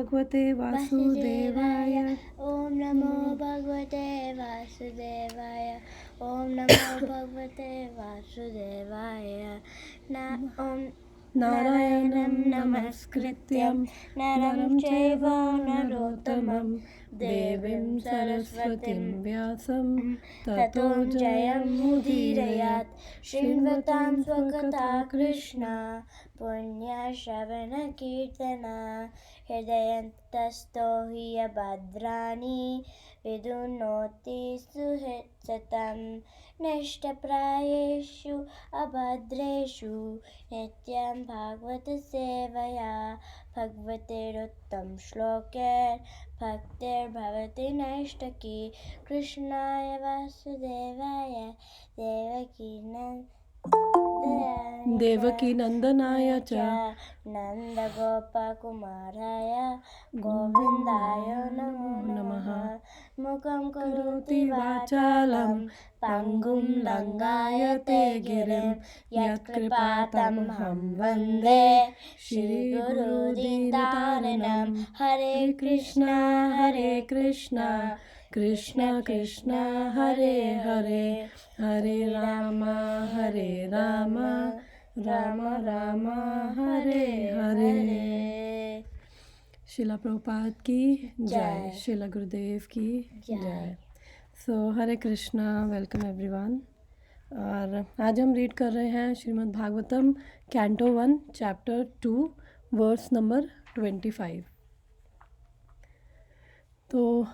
भगवते वासुदेवाय। ओम नमो भगवते वासुदेवाय। ओम नमो भगवते वासुदेवाय। ओम नारायणं नमस्कृत्यं नरं चैव नरोत्तमं देवीं सरस्वतीं व्यासं ततो जयमुदीरयात्। शृण्वतां स्वकथा कृष्ण पुण्यश्रवणकीर्तना हृदयन्तस्थो हि भद्राणि विदुनोति सुहृत्सतं नष्टप्रायेषु अभद्रेषु नित्यं भागवत सेवया भगवतेरुत्तम श्लोके भक्तिर्भवति नैष्टकी। कृष्णाय वासुदेवाय देवकी नंदनाय च नन्दगोपकुमाराय गोविन्दाय नमो नमः। मुखं करोति वाचालं पङ्गुं लङ्घयते गिरिं यत्कृपातमहं वन्दे श्रीगुरुदीनतारिणं। हरे कृष्णा कृष्ण कृष्ण हरे हरे हरे राम राम राम हरे हरे। शिला प्रभुपाद की जय, शिला गुरुदेव की जय। So Hare Krishna, welcome everyone. और आज हम रीड कर रहे हैं Shrimad Bhagavatam canto 1 chapter 2 verse number 25। तो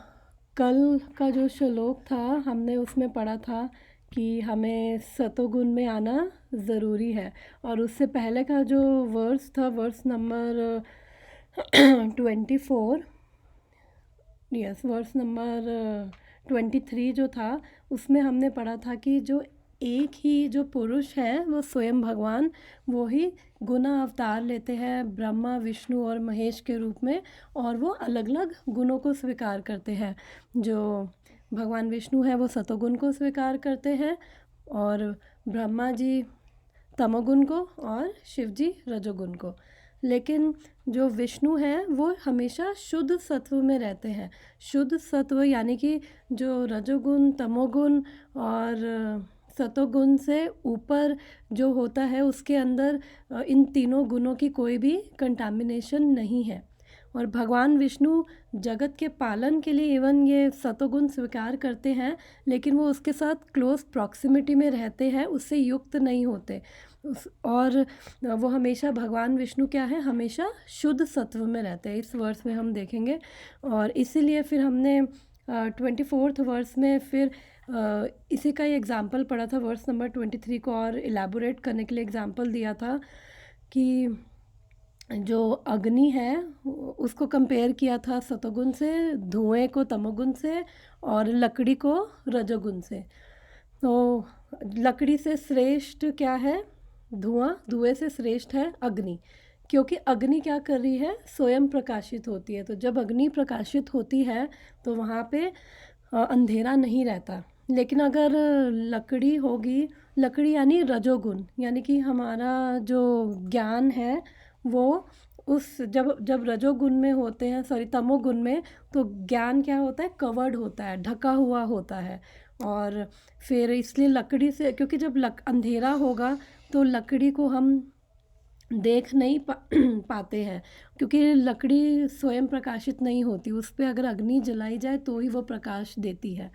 कल का जो श्लोक था हमने उसमें पढ़ा था कि हमें सतोगुण में आना ज़रूरी है। और उससे पहले का जो वर्स था, verse number 24, yes, verse number 23 जो था, उसमें हमने पढ़ा था कि जो एक ही जो पुरुष है वो स्वयं भगवान, वो ही गुना अवतार लेते हैं ब्रह्मा विष्णु और महेश के रूप में, और वो अलग अलग गुणों को स्वीकार करते हैं। जो भगवान विष्णु है वो सतोगुण को स्वीकार करते हैं, और ब्रह्मा जी तमोगुण को, और शिव जी रजोगुण को। लेकिन जो विष्णु है वो हमेशा शुद्ध सत्व में रहते हैं। शुद्ध सत्व यानी कि जो रजोगुण तमोगुण और सतोगुण से ऊपर जो होता है उसके अंदर इन तीनों गुणों की कोई भी कंटामिनेशन नहीं है। और भगवान विष्णु जगत के पालन के लिए इवन ये सतोगुण स्वीकार करते हैं, लेकिन वो उसके साथ क्लोज प्रॉक्सिमिटी में रहते हैं, उससे युक्त नहीं होते। और वो हमेशा, भगवान विष्णु क्या है, हमेशा शुद्ध सत्व में रहते हैं। इस वर्स में हम देखेंगे। और इसीलिए फिर हमने 24th वर्स में फिर इसी का ही एग्ज़ाम्पल पढ़ा था, वर्स नंबर 23 को और इलेबोरेट करने के लिए एग्ज़ाम्पल दिया था कि जो अग्नि है उसको कंपेयर किया था सतोगुण से, धुएं को तमोगुण से, और लकड़ी को रजोगुण से। तो लकड़ी से श्रेष्ठ क्या है? धुआं। धुएं से श्रेष्ठ है अग्नि, क्योंकि अग्नि क्या कर रही है? स्वयं प्रकाशित होती है। तो जब अग्नि प्रकाशित होती है तो वहाँ पे अंधेरा नहीं रहता। लेकिन अगर लकड़ी होगी, लकड़ी यानी रजोगुण, यानी कि हमारा जो ज्ञान है वो उस जब रजोगुण में होते हैं, तमोगुण में, तो ज्ञान क्या होता है? कवर्ड होता है, ढका हुआ होता है। और फिर इसलिए लकड़ी से, क्योंकि जब अंधेरा होगा तो लकड़ी को हम देख नहीं पाते हैं, क्योंकि लकड़ी स्वयं प्रकाशित नहीं होती। उस पर अगर अग्नि जलाई जाए तो ही वो प्रकाश देती है।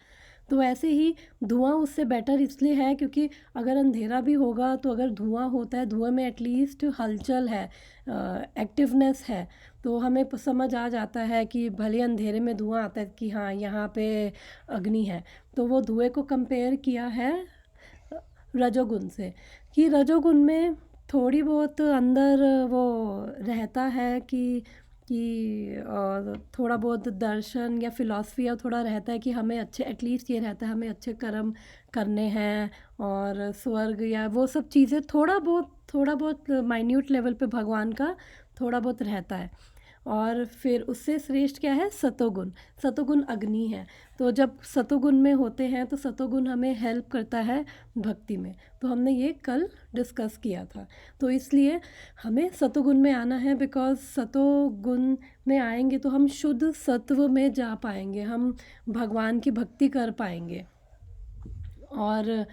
तो ऐसे ही धुआं उससे बेटर इसलिए है क्योंकि अगर अंधेरा भी होगा तो अगर धुआं होता है, धुएं में एटलीस्ट हलचल है, एक्टिवनेस है, तो हमें समझ आ जाता है कि भले अंधेरे में धुआं आता है कि हाँ यहाँ पे अग्नि है। तो वो धुएं को कंपेयर किया है रजोगुण से, कि रजोगुण में थोड़ी बहुत अंदर वो रहता है कि थोड़ा बहुत दर्शन या फिलॉसफी या थोड़ा रहता है कि हमें अच्छे, एटलीस्ट ये रहता है हमें अच्छे कर्म करने हैं और स्वर्ग या वो सब चीज़ें, थोड़ा बहुत माइन्यूट लेवल पे भगवान का थोड़ा बहुत रहता है। और फिर उससे श्रेष्ठ क्या है, सतोगुण। सतोगुण अग्नि है। तो जब सतोगुण में होते हैं तो सतोगुण हमें हेल्प करता है भक्ति में। तो हमने ये कल डिस्कस किया था। तो इसलिए हमें सतोगुण में आना है, बिकॉज सतोगुण में आएंगे तो हम शुद्ध सत्व में जा पाएंगे, हम भगवान की भक्ति कर पाएंगे। और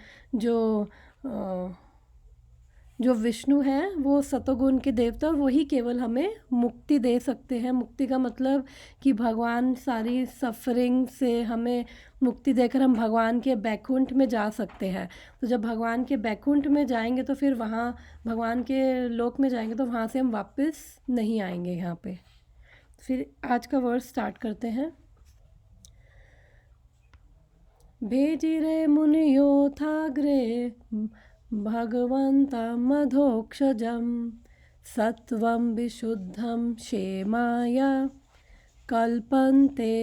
जो विष्णु हैं वो सतोगुण के देवता, और वही केवल हमें मुक्ति दे सकते हैं। मुक्ति का मतलब कि भगवान सारी सफरिंग से हमें मुक्ति देकर हम भगवान के बैकुंठ में जा सकते हैं। तो जब भगवान के बैकुंठ में जाएंगे तो फिर वहाँ भगवान के लोक में जाएंगे तो वहाँ से हम वापस नहीं आएंगे यहाँ पे। फिर आज का वर्स स्टार्ट करते हैं। भेजिरे मुनियोथाग्रे भगवन्तमधोक्षजं सत्वं विशुद्धं क्षेमाय कल्पन्ते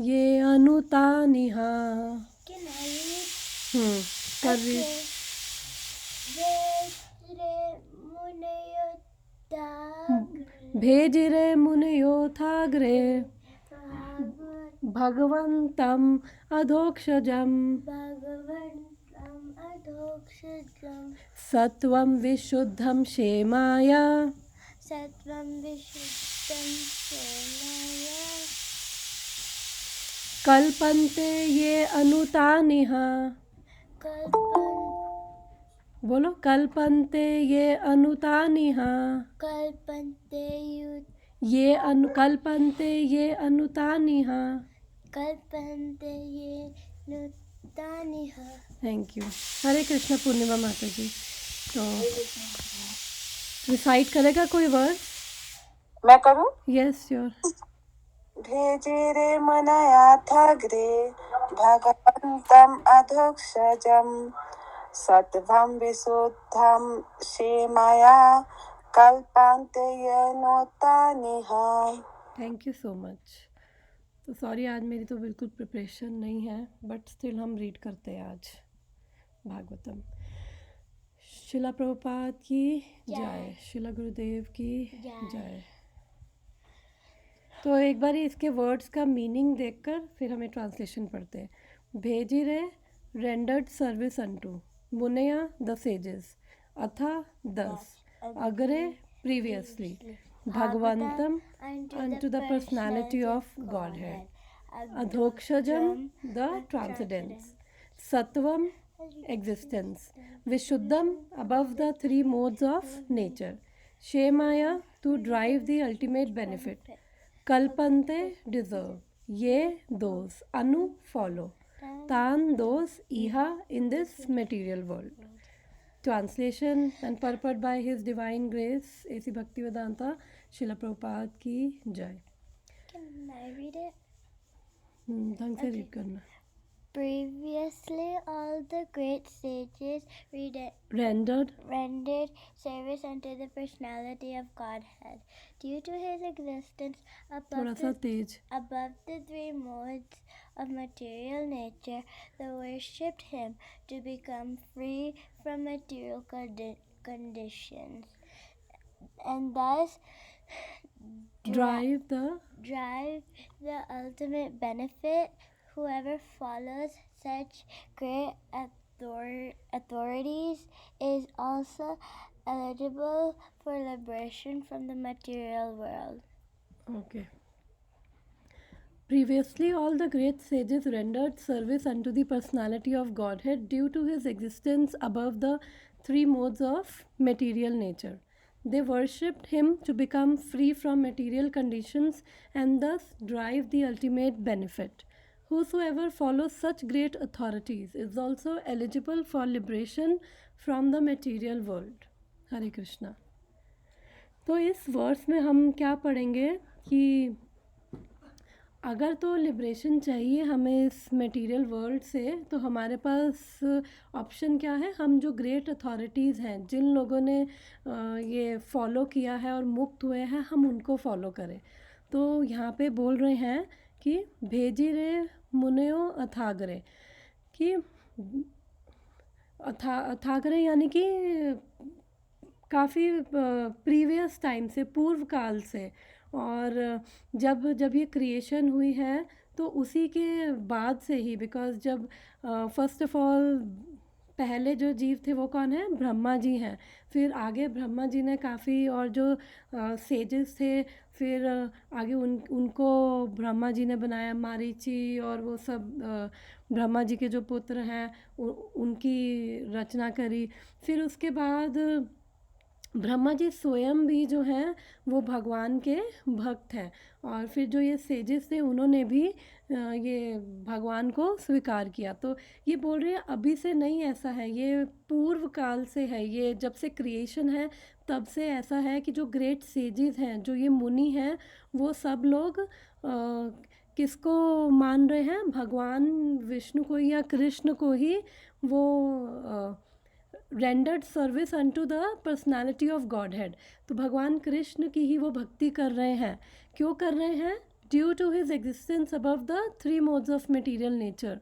ये अनुतानिह। Can I read? कर रही। भेजिरे मुनियोथाग्रे भगवन्तम् अधोक्षजं सत्वं विशुद्धं क्षेमाय कल्पन्ते ये अनुतानिह। बोलो, कल्पन्ते ये अनुतानिह। कल्पन्ते ये अनुतानिह। Thank you. हरे कृष्ण पूर्णिमा माता जी। तो रिसाइट करेगा कोई वर्ड? मैं करूं? Yes sure. भेजिरे मुनयाथाग्रे भगवन्तम् अधोक्षजं सत्वं विशुद्धं क्षेमाय कल्पन्ते ये अनुतानिह। Thank you so much. तो सॉरी, आज मेरी तो बिल्कुल प्रिपरेशन नहीं है, बट स्टिल हम रीड करते हैं आज भागवतम। शिला प्रभुपाद की जय, शिला गुरुदेव की जय। तो एक बार इसके वर्ड्स का मीनिंग देखकर फिर हमें ट्रांसलेशन पढ़ते हैं। भेजिरे रेंडर्ड सर्विस अनटू, मुनया द सेजेस, अथा 10, अग्रे previously, Bhagavatam unto the personality of Godhead, Adhokshajam the transcendence, Sattvam existence, Vishuddham above the three modes of nature, Shemaya to drive the ultimate benefit, Kalpante deserve, Ye those, Anu follow, Tan those iha in this material world. Translation and purport by His Divine Grace A.C. Bhaktivedanta Srila Prabhupada की जय। Can I read it? ढंग से read करना। Previously, all the great sages rendered service unto the personality of Godhead. Due to his existence थोड़ा सा तेज। above the three modes of material nature, they worshipped him to become free from material conditions, and thus drive the ultimate benefit. Whoever follows such great authorities is also eligible for liberation from the material world. Okay. Previously, all the great sages rendered service unto the personality of Godhead due to his existence above the three modes of material nature. They worshipped him to become free from material conditions and thus drive the ultimate benefit. Whosoever follows such great authorities is also eligible for liberation from the material world. Hare Krishna. तो इस verse में हम क्या पढ़ेंगे कि अगर तो liberation चाहिए हमें इस मटेरियल वर्ल्ड से, तो हमारे पास ऑप्शन क्या है? हम जो ग्रेट अथॉरिटीज़ हैं, जिन लोगों ने ये फॉलो किया है और मुक्त हुए हैं, हम उनको फॉलो करें। तो यहाँ पे बोल रहे हैं कि भेजी रे मुनयो अथागरे, कि अथागरे यानी कि काफ़ी प्रीवियस टाइम से, पूर्व काल से, और जब जब ये क्रिएशन हुई है तो उसी के बाद से ही, बिकॉज़ जब फर्स्ट ऑफ ऑल पहले जो जीव थे वो कौन है, ब्रह्मा जी हैं। फिर आगे ब्रह्मा जी ने काफ़ी और जो सेजेस थे, फिर आगे उनको ब्रह्मा जी ने बनाया, मारीची और वो सब ब्रह्मा जी के जो पुत्र हैं उनकी रचना करी। फिर उसके बाद ब्रह्मा जी स्वयं भी जो हैं वो भगवान के भक्त हैं, और फिर जो ये सेजेस थे उन्होंने भी ये भगवान को स्वीकार किया। तो ये बोल रहे हैं अभी से नहीं ऐसा है, ये पूर्व काल से है, ये जब से क्रिएशन है तब से ऐसा है कि जो ग्रेट सेजेस हैं, जो ये मुनि हैं, वो सब लोग किसको मान रहे हैं, भगवान विष्णु को या कृष्ण को ही वो rendered service unto the personality of God head. तो भगवान कृष्ण की ही वो भक्ति कर रहे हैं। क्यों कर रहे हैं? Due to his existence above the three modes of material nature.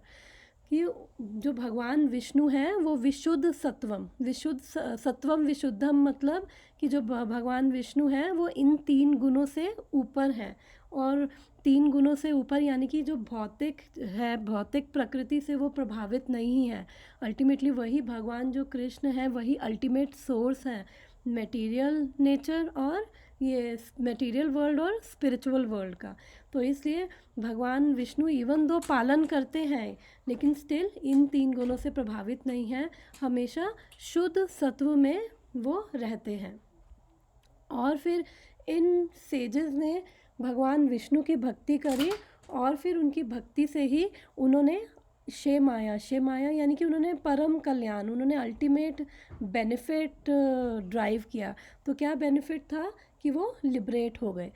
कि जो भगवान विष्णु हैं वो विशुद्ध सत्वम, सत्वम विशुद्धम, मतलब कि जो भगवान विष्णु हैं वो इन तीन गुणों से ऊपर हैं। और तीन गुणों से ऊपर यानी कि जो भौतिक है, भौतिक प्रकृति से वो प्रभावित नहीं है। अल्टीमेटली वही भगवान जो कृष्ण है वही अल्टीमेट सोर्स है मटेरियल नेचर और ये मटेरियल वर्ल्ड और स्पिरिचुअल वर्ल्ड का। तो इसलिए भगवान विष्णु इवन दो पालन करते हैं लेकिन स्टिल इन तीन गुणों से प्रभावित नहीं हैं, हमेशा शुद्ध सत्व में वो रहते हैं। और फिर इन सेजेस ने भगवान विष्णु की भक्ति करी और फिर उनकी भक्ति से ही उन्होंने शेमाया यानी कि उन्होंने परम कल्याण, उन्होंने अल्टीमेट बेनिफिट ड्राइव किया। तो क्या बेनिफिट था कि वो लिबरेट हो गए।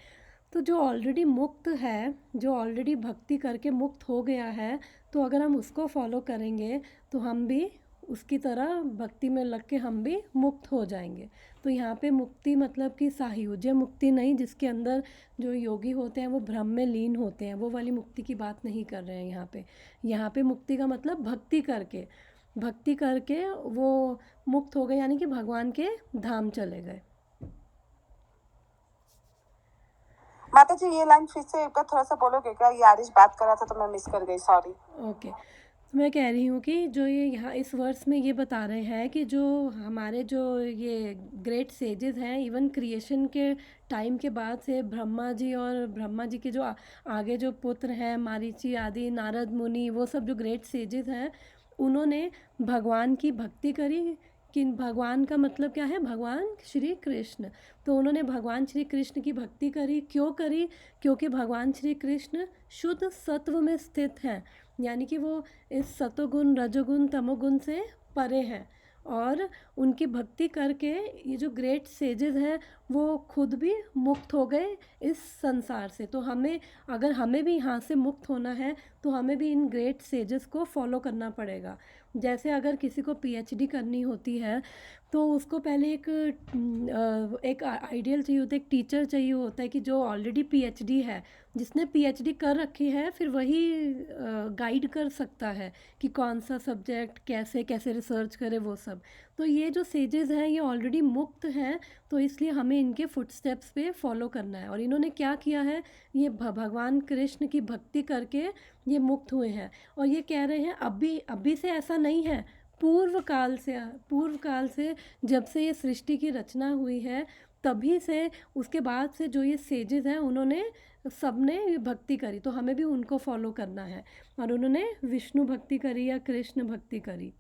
तो जो ऑलरेडी मुक्त है, जो ऑलरेडी भक्ति करके मुक्त हो गया है, तो अगर हम उसको फॉलो करेंगे तो हम भी उसकी तरह भक्ति में लग के हम भी मुक्त हो जाएंगे। तो यहाँ पे मुक्ति मतलब कि साह्युज्य मुक्ति नहीं, जिसके अंदर जो योगी होते हैं वो भ्रम में लीन होते हैं, वो वाली मुक्ति की बात नहीं कर रहे हैं यहाँ पे। यहाँ पे मुक्ति का मतलब भक्ति करके वो मुक्त हो गए, यानी कि भगवान के धाम चले गए। माता जी ये लाइन फिर से एक बार थोड़ा सा बोलोगे क्या? ये आरिश बात कर रहा था तो मैं मिस कर गई, सॉरी। ओके, तो मैं कह रही हूँ कि जो ये यहाँ इस वर्स में ये बता रहे हैं कि जो हमारे जो ये ग्रेट सेजेस हैं, इवन क्रिएशन के टाइम के बाद से ब्रह्मा जी और ब्रह्मा जी के जो आगे जो पुत्र हैं, मारीची आदि, नारद मुनि, वो सब जो ग्रेट सेजेस हैं, उन्होंने भगवान की भक्ति करी। कि भगवान का मतलब क्या है? भगवान श्री कृष्ण। तो उन्होंने भगवान श्री कृष्ण की भक्ति करी। क्यों करी? क्योंकि भगवान श्री कृष्ण शुद्ध सत्व में स्थित हैं, यानी कि वो इस सतोगुण रजोगुण तमोगुण से परे हैं। और उनकी भक्ति करके ये जो ग्रेट सेजेस हैं वो खुद भी मुक्त हो गए इस संसार से। तो अगर हमें भी यहाँ से मुक्त होना है तो हमें भी इन ग्रेट सेजेस को फॉलो करना पड़ेगा। जैसे अगर किसी को पीएचडी करनी होती है तो उसको पहले एक आइडियल चाहिए होता है, एक टीचर चाहिए होता है कि जो ऑलरेडी पीएचडी है, जिसने पीएचडी कर रखी है, फिर वही गाइड कर सकता है कि कौन सा सब्जेक्ट कैसे कैसे रिसर्च करे वो सब। तो ये जो सेजेस हैं ये ऑलरेडी मुक्त हैं, तो इसलिए हमें इनके फुटस्टेप्स पे फॉलो करना है। और इन्होंने क्या किया है? ये भगवान कृष्ण की भक्ति करके ये मुक्त हुए हैं। और ये कह रहे हैं अभी से ऐसा नहीं है, पूर्व काल से जब से ये सृष्टि की रचना हुई है तभी से, उसके बाद से जो ये सेजेस हैं उन्होंने सबने ये भक्ति करी, तो हमें भी उनको फॉलो करना है। और उन्होंने विष्णु भक्ति करी या कृष्ण भक्ति करी।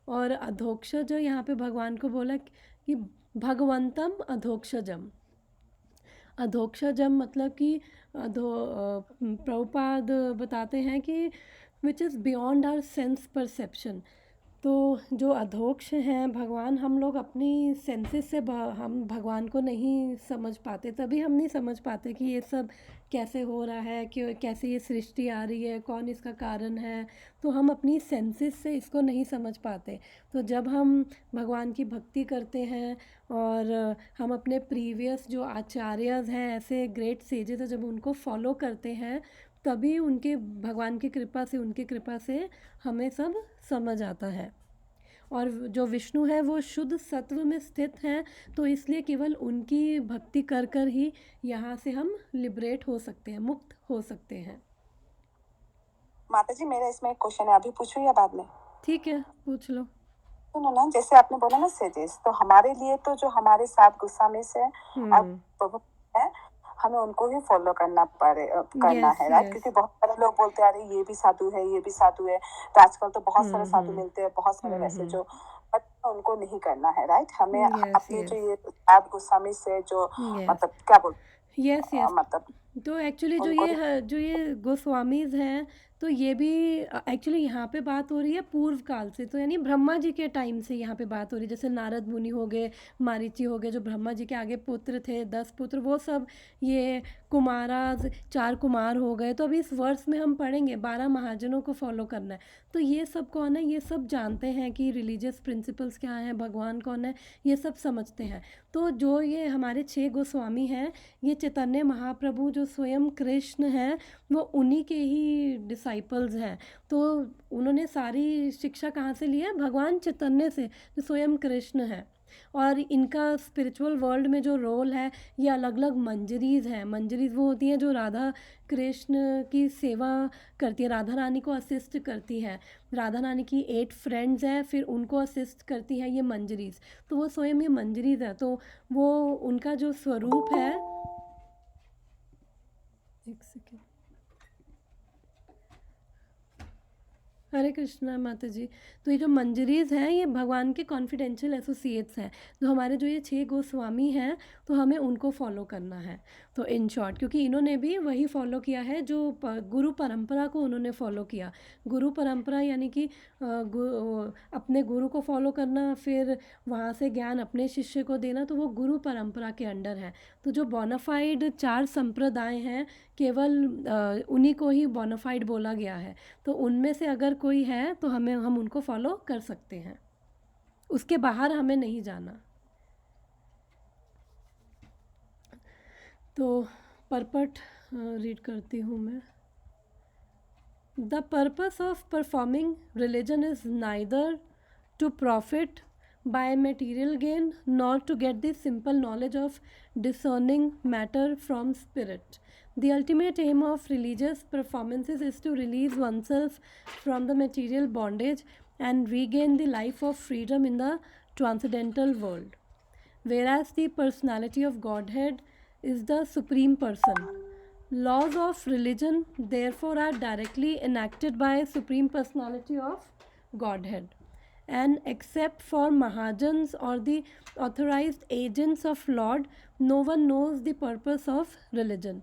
और अधोक्ष जो यहाँ पे भगवान को बोला कि भगवंतम अधोक्षजम। अधोक्षजम मतलब कि प्रभुपाद बताते हैं कि which is beyond our sense perception. तो जो अधोक्ष हैं भगवान, हम लोग अपनी सेंसेस से हम भगवान को नहीं समझ पाते, तभी हम नहीं समझ पाते कि ये सब कैसे हो रहा है, कि कैसे ये सृष्टि आ रही है, कौन इसका कारण है। तो हम अपनी सेंसेस से इसको नहीं समझ पाते। तो जब हम भगवान की भक्ति करते हैं और हम अपने प्रीवियस जो आचार्यज हैं, ऐसे ग्रेट सेजेस हैं, जब उनको फॉलो करते हैं तभी उनके भगवान की कृपा से, उनकी कृपा से हमें सब समझ आता है। और जो विष्णु है वो शुद्ध सत्व में स्थित हैं, तो इसलिए केवल उनकी भक्ति कर कर ही यहाँ से हम लिबरेट हो सकते हैं, मुक्त हो सकते हैं। माता जी मेरा इसमें एक क्वेश्चन है, अभी पूछूं या बाद में? ठीक है, पूछ लो। सुनो ना, जैसे आपने बोला ना सेजेस, तो हमारे लिए तो जो हमारे साथ गुस्सामी से और प्रभु है, हमें उनको ही फॉलो करना Yes, है, राइट? yes. क्योंकि बहुत सारे लोग बोलते हैं अरे ये भी साधु है, ये भी साधु है, तो आजकल तो बहुत सारे साधु मिलते हैं, बहुत सारे वैसे जो, बट उनको नहीं करना है, राइट? हमें Yes, अपनी yes. जो ये सात गुस्सामी से जो Yes. मतलब क्या बोलते यस यस मतलब तो एक्चुअली उनको जो ये गोस्वामीज हैं, तो ये भी एक्चुअली यहाँ पे बात हो रही है पूर्व काल से, तो यानी ब्रह्मा जी के टाइम से यहाँ पे बात हो रही है। जैसे नारद मुनि हो गए, मारीची हो गए, जो ब्रह्मा जी के आगे पुत्र थे, 10 पुत्र, वो सब ये कुमाराज 4 कुमार हो गए। तो अभी इस वर्ष में हम पढ़ेंगे 12 महाजनों को फॉलो करना है। तो ये सब कौन है? ये सब जानते हैं कि रिलीजियस प्रिंसिपल्स क्या हैं, भगवान कौन है, ये सब समझते हैं। तो जो ये हमारे 6 गोस्वामी हैं, ये चैतन्य महाप्रभु जो स्वयं कृष्ण हैं, वो उन्हीं के ही डिसाइपल्स हैं। तो उन्होंने सारी शिक्षा कहाँ से ली है? भगवान चैतन्य से, जो स्वयं कृष्ण हैं। और इनका स्पिरिचुअल वर्ल्ड में जो रोल है, ये अलग अलग मंजरीज़ हैं। मंजरीज़ वो होती हैं जो राधा कृष्ण की सेवा करती है, राधा रानी को असिस्ट करती है। राधा रानी की 8 फ्रेंड्स हैं, फिर उनको असिस्ट करती है ये मंजरीज़। तो वो स्वयं ये मंजरीज़ है, तो वो उनका जो स्वरूप है, एक सेकेंड, हरे कृष्णा माता जी। तो ये जो मंजरीज़ हैं, ये भगवान के कॉन्फिडेंशियल एसोसिएट्स हैं। तो हमारे जो ये 6 गोस्वामी हैं, तो हमें उनको फॉलो करना है। तो इन शॉर्ट, क्योंकि इन्होंने भी वही फॉलो किया है जो गुरु परंपरा को उन्होंने फॉलो किया। गुरु परंपरा यानी कि अपने गुरु को फॉलो करना, फिर वहाँ से ज्ञान अपने शिष्य को देना, तो वो गुरु परंपरा के अंडर है। तो जो बोनाफाइड 4 संप्रदाय हैं, केवल उन्हीं को ही बोनाफाइड बोला गया है। तो उनमें से अगर कोई है तो हम उनको फॉलो कर सकते हैं, उसके बाहर हमें नहीं जाना। तो परपट रीड करती हूँ मैं। The purpose of performing religion is neither to profit by material gain nor to get the simple knowledge of discerning matter from spirit. The ultimate aim of religious performances is to release oneself from the material bondage and regain the life of freedom in the transcendental world. Whereas the personality of Godhead is the supreme person. Laws of religion therefore are directly enacted by supreme personality of Godhead. And except for Mahajans or the authorized agents of Lord, no one knows the purpose of religion.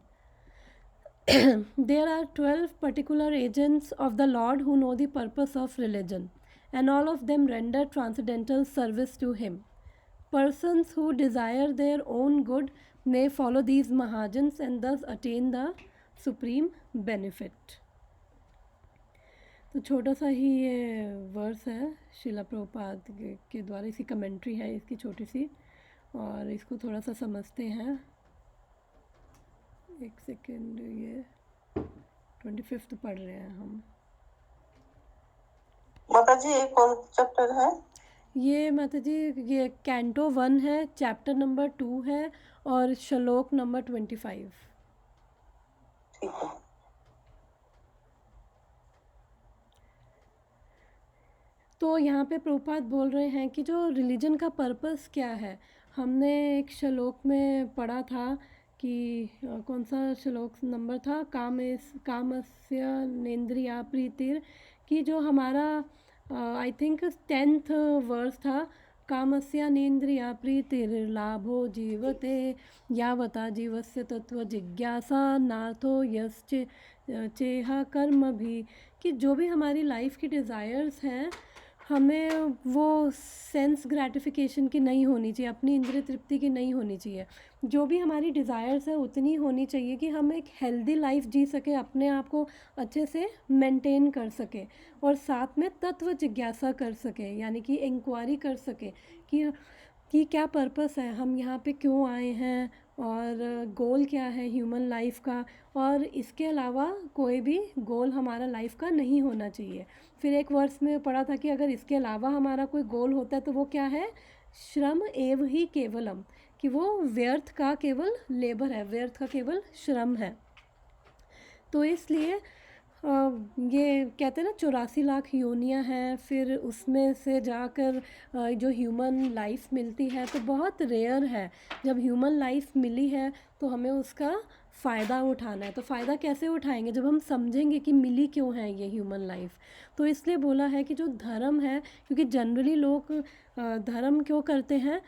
There are 12 particular agents of the Lord who know the purpose of religion, and all of them render transcendental service to him. Persons who desire their own good may follow these Mahajans and thus attain the supreme benefit. तो छोटा सा ही ये verse है शिला प्रभुपाद के द्वारा, इसकी commentary है इसकी छोटी सी, और इसको थोड़ा सा समझते हैं। एक सेकेंड, ये 25 पढ़ रहे हैं हम। माता जी ये कौन चैप्टर है? ये माता जी ये कैंटो 1 है, चैप्टर नंबर 2 है, और श्लोक नंबर 25। ठीक है। तो यहाँ पे प्रभुपाद बोल रहे हैं कि जो रिलीजन का पर्पस क्या है। हमने एक श्लोक में पढ़ा था कि कौन सा श्लोक नंबर था, कामस्य नेन्द्रिया प्रीतिर, कि जो हमारा आई थिंक 10th वर्स था, कामस्य नेन्द्रिया प्रीतिर्लाभो जीवते यावता जीवस्य तत्व जिज्ञासा नार्थो यश्च चेह कर्म भी, कि जो भी हमारी लाइफ की डिज़ायर्स हैं, हमें वो सेंस ग्रेटिफिकेशन की नहीं होनी चाहिए, अपनी इंद्रिय तृप्ति की नहीं होनी चाहिए। जो भी हमारी डिज़ायर्स है उतनी होनी चाहिए कि हम एक हेल्दी लाइफ जी सके, अपने आप को अच्छे से मेंटेन कर सके, और साथ में तत्व जिज्ञासा कर सके, यानी कि इंक्वायरी कर सके कि क्या पर्पस है, हम यहाँ पे क्यों आए हैं, और गोल क्या है ह्यूमन लाइफ का, और इसके अलावा कोई भी गोल हमारा लाइफ का नहीं होना चाहिए। फिर एक वर्स में पढ़ा था कि अगर इसके अलावा हमारा कोई गोल होता है तो वो क्या है, श्रम एव ही केवलम, कि वो व्यर्थ का केवल लेबर है, व्यर्थ का केवल श्रम है। तो इसलिए ये कहते हैं ना 84 लाख योनियाँ हैं, फिर उसमें से जाकर जो ह्यूमन लाइफ मिलती है तो बहुत रेयर है। जब ह्यूमन लाइफ मिली है तो हमें उसका फ़ायदा उठाना है। तो फ़ायदा कैसे उठाएंगे, जब हम समझेंगे कि मिली क्यों है ये ह्यूमन लाइफ। तो इसलिए बोला है कि जो धर्म है, क्योंकि जनरली लोग धर्म क्यों करते हैं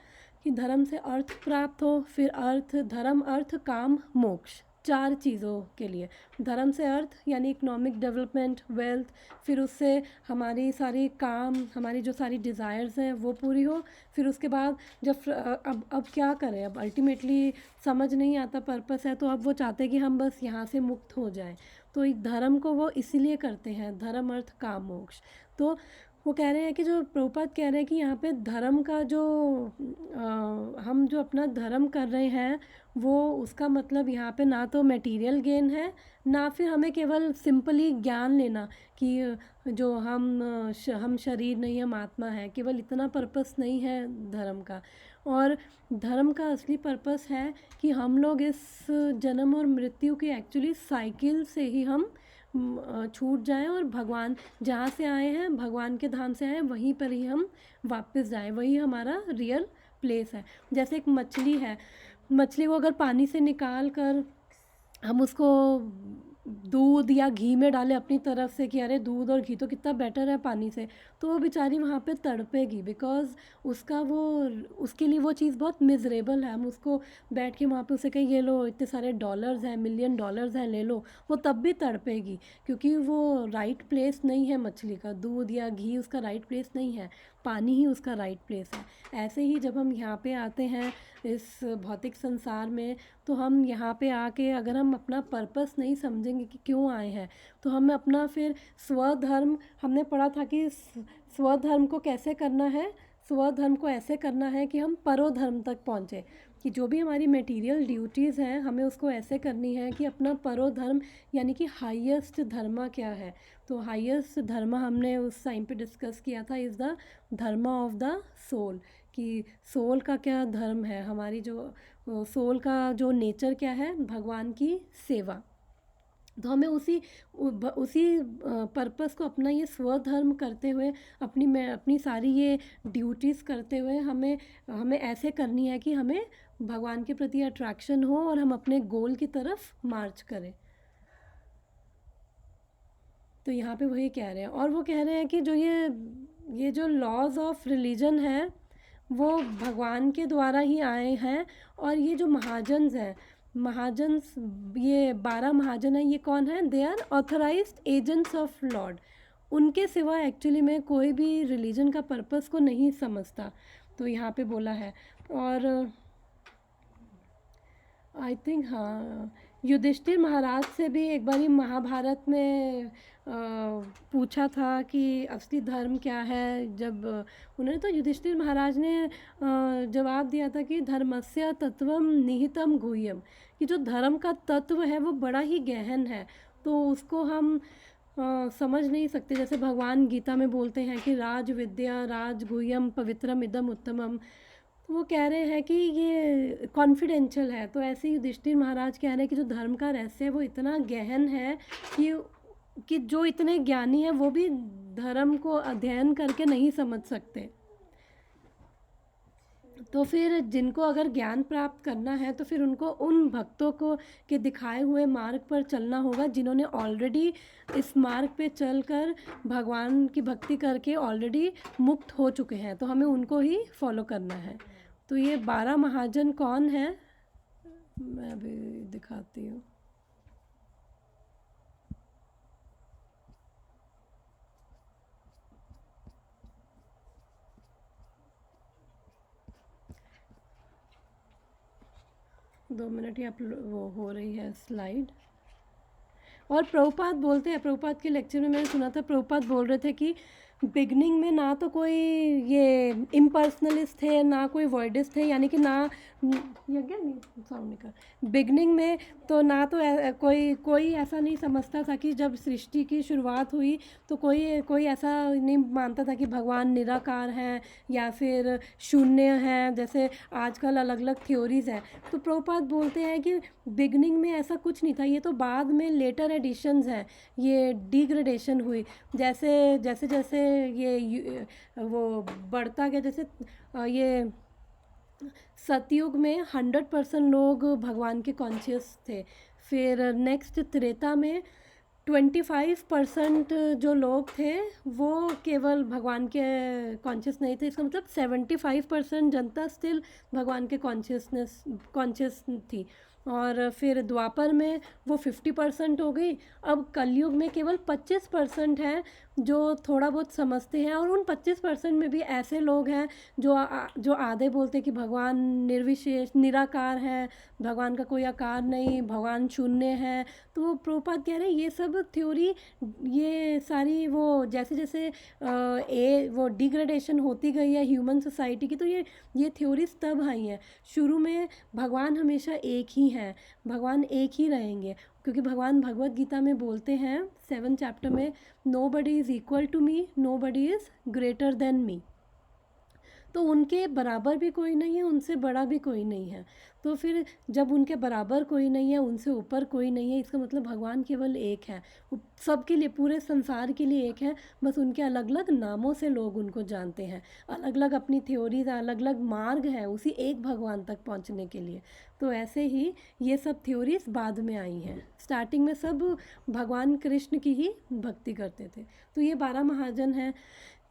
कि धर्म से अर्थ प्राप्त हो, फिर अर्थ, धर्म, अर्थ, काम, मोक्ष, 4 चीज़ों के लिए। धर्म से अर्थ यानी इकोनॉमिक डेवलपमेंट, वेल्थ, फिर उससे हमारी सारी काम, हमारी जो सारी डिज़ायर्स हैं वो पूरी हो। फिर उसके बाद जब अब क्या करें, अब अल्टीमेटली समझ नहीं आता पर्पस है, तो अब वो चाहते हैं कि हम बस यहाँ से मुक्त हो जाएं। तो एक धर्म को वो इसीलिए करते हैं, धर्म, अर्थ, काम, मोक्ष। तो वो कह रहे हैं कि जो प्रभुपाद कह रहे हैं कि यहाँ पे धर्म का जो हम जो अपना धर्म कर रहे हैं वो, उसका मतलब यहाँ पे ना तो मटेरियल गेन है, ना फिर हमें केवल सिंपली ज्ञान लेना कि जो हम शरीर नहीं, हम आत्मा है, केवल इतना पर्पस नहीं है धर्म का। और धर्म का असली पर्पस है कि हम लोग इस जन्म और मृत्यु की एक्चुअली साइकिल से ही हम छूट जाएं, और भगवान जहाँ से आए हैं, भगवान के धाम से आए हैं, वहीं पर ही हम वापस जाएं, वही हमारा रियल प्लेस है। जैसे एक मछली है, मछली को अगर पानी से निकाल कर हम उसको दूध या घी में डालें अपनी तरफ से कि अरे दूध और घी तो कितना बेटर है पानी से, तो वो बेचारी वहाँ पे तड़पेगी, बिकॉज़ उसके लिए वो चीज़ बहुत मिजरेबल है। हम उसको बैठ के वहाँ पे उसे कहें ये लो इतने सारे डॉलर्स हैं, $1,000,000 हैं, ले लो, वो तब भी तड़पेगी, क्योंकि वो राइट प्लेस नहीं है मछली का, दूध या घी उसका राइट प्लेस नहीं है, पानी ही उसका राइट प्लेस है। ऐसे ही जब हम यहाँ पे आते हैं इस भौतिक संसार में, तो हम यहाँ पे आके अगर हम अपना पर्पस नहीं समझेंगे कि क्यों आए हैं, तो हम अपना फिर स्वधर्म, हमने पढ़ा था कि स्वधर्म को कैसे करना है, स्वधर्म को ऐसे करना है कि हम परोधर्म तक पहुँचे, कि जो भी हमारी मटेरियल ड्यूटीज़ हैं हमें उसको ऐसे करनी है कि अपना परोधर्म यानी कि हाईएस्ट धर्म क्या है। तो हाईएस्ट धर्म हमने उस टाइम पे डिस्कस किया था, इज़ द धर्म ऑफ द सोल, कि सोल का क्या धर्म है, हमारी जो सोल का जो नेचर क्या है, भगवान की सेवा। तो हमें उसी पर्पस को अपना ये स्वधर्म करते हुए, अपनी सारी ये ड्यूटीज़ करते हुए हमें ऐसे करनी है कि हमें भगवान के प्रति अट्रैक्शन हो और हम अपने गोल की तरफ मार्च करें। तो यहाँ पे वही कह रहे हैं, और वो कह रहे हैं कि जो ये जो लॉज ऑफ रिलीजन है वो भगवान के द्वारा ही आए हैं, और ये जो महाजन्स हैं, महाजन्स, ये 12 महाजन हैं, ये कौन है, they are authorized agents of Lord. उनके सिवा एक्चुअली में कोई भी रिलीजन का पर्पस को नहीं समझता। तो यहाँ पे बोला है। और आई थिंक हाँ, युधिष्ठिर महाराज से भी एक बार महाभारत में पूछा था कि असली धर्म क्या है, जब उन्होंने, तो युधिष्ठिर महाराज ने जवाब दिया था कि धर्मस्य तत्वम निहितम गुह्यम, कि जो धर्म का तत्व है वो बड़ा ही गहन है, तो उसको हम समझ नहीं सकते। जैसे भगवान गीता में बोलते हैं कि राज विद्या राज गुह्यम पवित्रम इदम उत्तमम, तो वो कह रहे हैं कि ये कॉन्फिडेंशियल है। तो ऐसे ही युधिष्ठिर महाराज कह रहे हैं कि जो धर्म का रहस्य है वो इतना गहन है कि जो इतने ज्ञानी हैं वो भी धर्म को अध्ययन करके नहीं समझ सकते। तो फिर जिनको अगर ज्ञान प्राप्त करना है तो फिर उनको उन भक्तों को के दिखाए हुए मार्ग पर चलना होगा, जिन्होंने ऑलरेडी इस मार्ग पे चलकर भगवान की भक्ति करके ऑलरेडी मुक्त हो चुके हैं, तो हमें उनको ही फॉलो करना है। तो ये 12 महाजन कौन है, मैं अभी दिखाती हूँ। दो मिनट ही वो हो रही है स्लाइड। और प्रभुपाद बोलते हैं, प्रभुपाद के लेक्चर में मैंने सुना था, प्रभुपाद बोल रहे थे कि बिगनिंग में ना तो कोई ये इम्पर्सनलिस्ट थे, ना कोई वर्डिस्ट थे, यानी कि ना ये क्या नहीं साउंड निकल बिगनिंग में तो ना तो कोई ऐसा नहीं समझता था कि जब सृष्टि की शुरुआत हुई तो कोई ऐसा नहीं मानता था कि भगवान निराकार हैं या फिर शून्य हैं, जैसे आजकल अलग अलग थ्योरीज हैं। तो प्रभुपाद बोलते हैं कि बिगनिंग में ऐसा कुछ नहीं था, ये तो बाद में लेटर एडिशंस हैं, ये डिग्रेडेशन हुई जैसे जैसे जैसे वो बढ़ता गया। जैसे ये सतयुग में 100% लोग भगवान के कॉन्शियस थे, फिर नेक्स्ट त्रेता में 25% जो लोग थे वो केवल भगवान के कॉन्शियस नहीं थे। इसका मतलब 75% जनता स्टिल भगवान के कॉन्शियस थी। और फिर द्वापर में वो 50% हो गई। अब कलयुग में केवल 25% हैं जो थोड़ा बहुत समझते हैं, और उन 25% में भी ऐसे लोग हैं जो आधे बोलते हैं कि भगवान निर्विशेष निराकार है, भगवान का कोई आकार नहीं, भगवान शून्य है। तो वो प्रभुपाद कह रहे हैं ये सब थ्योरी, ये सारी वो जैसे जैसे वो डिग्रेडेशन होती गई है ह्यूमन सोसाइटी की, तो ये थ्योरीज तब आई हैं। शुरू में भगवान हमेशा एक ही हैं, भगवान एक ही रहेंगे, क्योंकि भगवान भगवत गीता में बोलते हैं 7th चैप्टर में, nobody is equal to me, nobody is greater than me. तो उनके बराबर भी कोई नहीं है, उनसे बड़ा भी कोई नहीं है। तो फिर जब उनके बराबर कोई नहीं है, उनसे ऊपर कोई नहीं है, इसका मतलब भगवान केवल एक है, सबके लिए, पूरे संसार के लिए एक है। बस उनके अलग अलग नामों से लोग उनको जानते हैं, अलग अलग अपनी थ्योरीज, अलग अलग मार्ग है उसी एक भगवान तक पहुंचने के लिए। तो ऐसे ही ये सब थ्योरीज बाद में आई हैं, स्टार्टिंग में सब भगवान कृष्ण की ही भक्ति करते थे। तो ये 12 महाजन हैं।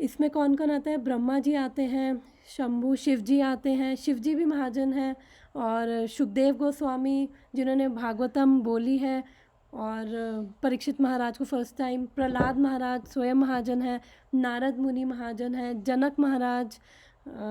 इसमें कौन कौन आता है? ब्रह्मा जी आते हैं, शंभु शिव जी आते हैं, शिव जी भी महाजन हैं, और सुखदेव गोस्वामी जिन्होंने भागवतम बोली है, और परीक्षित महाराज को फर्स्ट टाइम, प्रहलाद महाराज स्वयं महाजन है, नारद मुनि महाजन है, जनक महाराज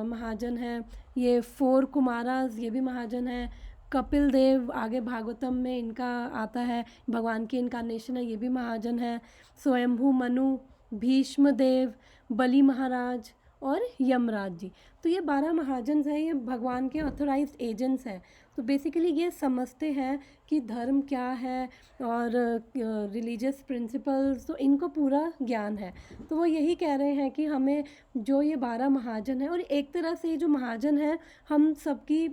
महाजन है, ये 4 कुमाराज ये भी महाजन है, कपिल देव आगे भागवतम में इनका आता है, भगवान की इनकारनेशन है, ये भी महाजन है, स्वयंभू मनु, भीष्म देव, बलि महाराज और यमराज जी। तो ये 12 महाजन हैं, ये भगवान के ऑथोराइज्ड एजेंट्स हैं। तो बेसिकली ये समझते हैं कि धर्म क्या है और रिलीजियस प्रिंसिपल्स, तो इनको पूरा ज्ञान है। तो वो यही कह रहे हैं कि हमें जो ये 12 महाजन हैं, और एक तरह से ये जो महाजन हैं हम सबकी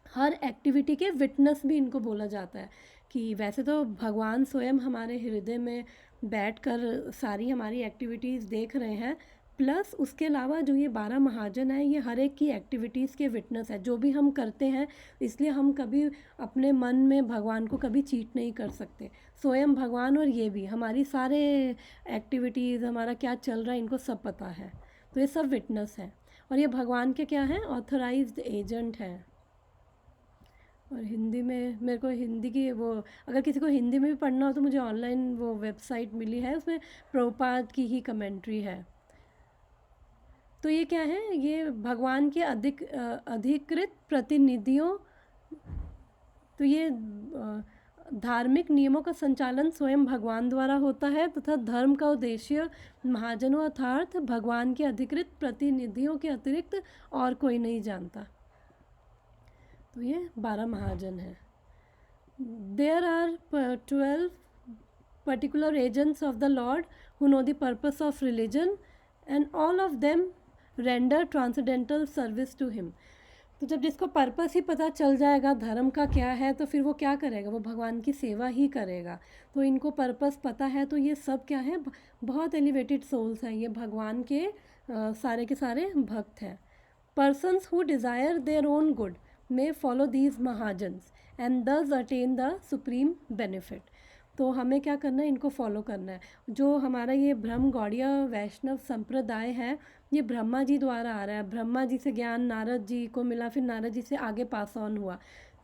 हर एक्टिविटी के विटनेस भी इनको बोला जाता है, कि वैसे तो भगवान स्वयं हमारे हृदय में बैठकर सारी हमारी एक्टिविटीज़ देख रहे हैं, प्लस उसके अलावा जो ये 12 महाजन हैं ये हर एक की एक्टिविटीज़ के विटनेस है, जो भी हम करते हैं। इसलिए हम कभी अपने मन में भगवान को कभी चीट नहीं कर सकते, स्वयं भगवान और ये भी हमारी सारे एक्टिविटीज़, हमारा क्या चल रहा है, इनको सब पता है। तो ये सब विटनेस हैं, और ये भगवान के क्या हैं? ऑथराइज्ड एजेंट हैं। और हिंदी में मेरे को हिंदी की वो, अगर किसी को हिंदी में भी पढ़ना हो तो मुझे ऑनलाइन वो वेबसाइट मिली है, उसमें प्रभुपाद की ही कमेंट्री है। तो ये क्या है? ये भगवान के अधिकृत प्रतिनिधियों। तो ये धार्मिक नियमों का संचालन स्वयं भगवान द्वारा होता है, तथा धर्म का उद्देश्य महाजनों अर्थात भगवान के अधिकृत प्रतिनिधियों के अतिरिक्त और कोई नहीं जानता। तो ये 12 महाजन हैं। There are 12 particular agents of the Lord who know the purpose of religion, and all of them render transcendental service to him. तो जब जिसको पर्पस ही पता चल जाएगा धर्म का क्या है, तो फिर वो क्या करेगा? वो भगवान की सेवा ही करेगा। तो इनको पर्पस पता है, तो ये सब क्या है? बहुत एलिवेटेड सोल्स हैं, ये भगवान के सारे के सारे भक्त हैं। Persons who desire their own good may follow these mahajans and thus attain the supreme benefit. तो हमें क्या करना है? इनको फॉलो करना है। जो हमारा ये ब्रह्म गौड़ीय वैष्णव संप्रदाय है, ये ब्रह्मा जी द्वारा आ रहा है। ब्रह्मा जी से ज्ञान नारद जी को मिला, फिर नारद जी से आगे पास ऑन हुआ।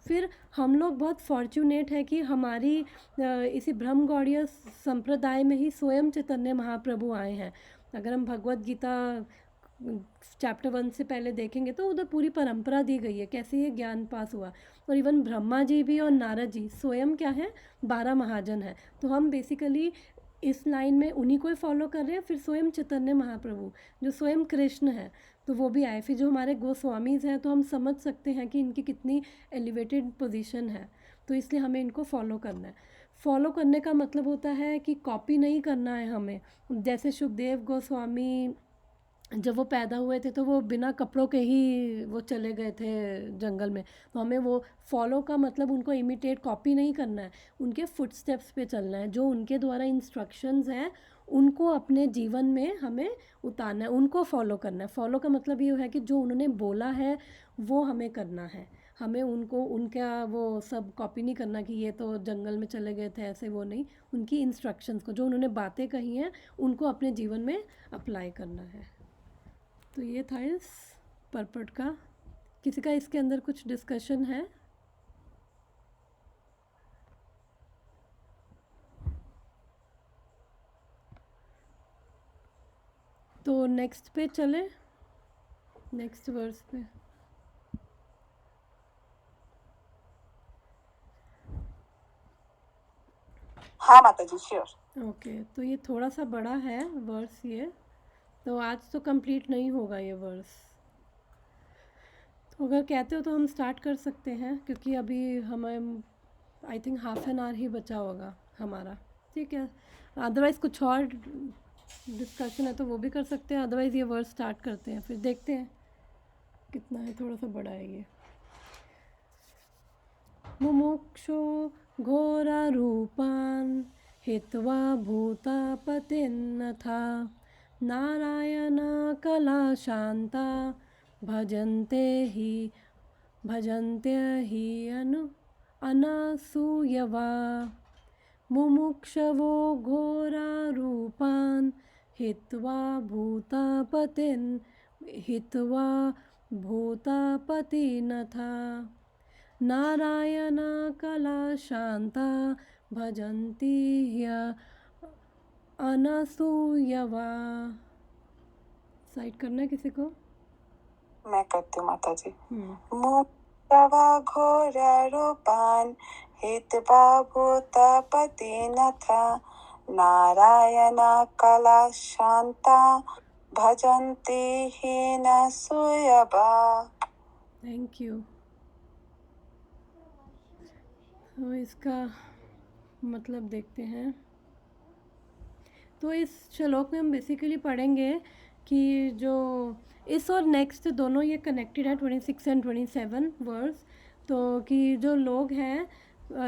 फिर हम लोग बहुत फॉर्चुनेट है कि हमारी इसी ब्रह्म गौड़ीय संप्रदाय में ही स्वयं चैतन्य महाप्रभु आए हैं। अगर हम भगवत गीता चैप्टर 1 से पहले देखेंगे तो उधर पूरी परंपरा दी गई है, कैसे ये ज्ञान पास हुआ। और इवन ब्रह्मा जी भी और नारद जी स्वयं क्या है? 12 महाजन हैं। तो हम बेसिकली इस लाइन में उन्हीं को ही फॉलो कर रहे हैं। फिर स्वयं चैतन्य महाप्रभु जो स्वयं कृष्ण है, तो वो भी आए। फिर जो हमारे गोस्वामीज़ हैं तो हम समझ सकते हैं कि इनकी कितनी एलिवेटेड पोजीशन है, तो इसलिए हमें इनको फॉलो करना है। फॉलो करने का मतलब होता है कि कॉपी नहीं करना है हमें। जैसे सुखदेव गोस्वामी जब वो पैदा हुए थे तो वो बिना कपड़ों के ही वो चले गए थे जंगल में, तो हमें वो फॉलो का मतलब उनको इमिटेट कॉपी नहीं करना है, उनके फुटस्टेप्स पे चलना है। जो उनके द्वारा इंस्ट्रक्शंस हैं उनको अपने जीवन में हमें उतारना है, उनको फॉलो करना है। फॉलो का मतलब ये है कि जो उन्होंने बोला है वो हमें करना है, हमें उनको उनका वो सब कॉपी नहीं करना कि ये तो जंगल में चले गए थे ऐसे, वो नहीं। उनकी इंस्ट्रक्शंस को, जो उन्होंने बातें कही हैं उनको अपने जीवन में अप्लाई करना है। तो ये था इस परपट का। किसी का इसके अंदर कुछ डिस्कशन है? तो नेक्स्ट पे चले, नेक्स्ट वर्स पे। हाँ माता जी, श्योर। ओके, तो ये थोड़ा सा बड़ा है वर्स ये, तो आज तो कंप्लीट नहीं होगा ये वर्स। तो अगर कहते हो तो हम स्टार्ट कर सकते हैं, क्योंकि अभी हमें I think half an hour ही बचा होगा हमारा। ठीक है, अदरवाइज़ कुछ और डिस्कशन है तो वो भी कर सकते हैं, अदरवाइज़ ये वर्स स्टार्ट करते हैं, फिर देखते हैं कितना है। थोड़ा सा बड़ा है ये। मुमुक्षो घोरा रूपान हित्वा भूतापतिन्नथा नारायण कला शांता भजन्ते ही अनसूयवा। मुमुक्षवो घोरा रूपान हित्वा भूतापतिनथा नारायण कला शांता भजन्ति अनसूयवा। साइड करना है किसी को? मैं करती हूँ माता जी। मुक्तवा घोर रूपान हित्वा भूतपतिनथा नारायण कला शांता भजन्ति हीनसूयवा। Thank you. तो इसका मतलब देखते हैं। तो इस श्लोक में हम बेसिकली पढ़ेंगे कि जो इस और नेक्स्ट दोनों ये कनेक्टेड है, 26 एंड 27 वर्स। तो कि जो लोग हैं,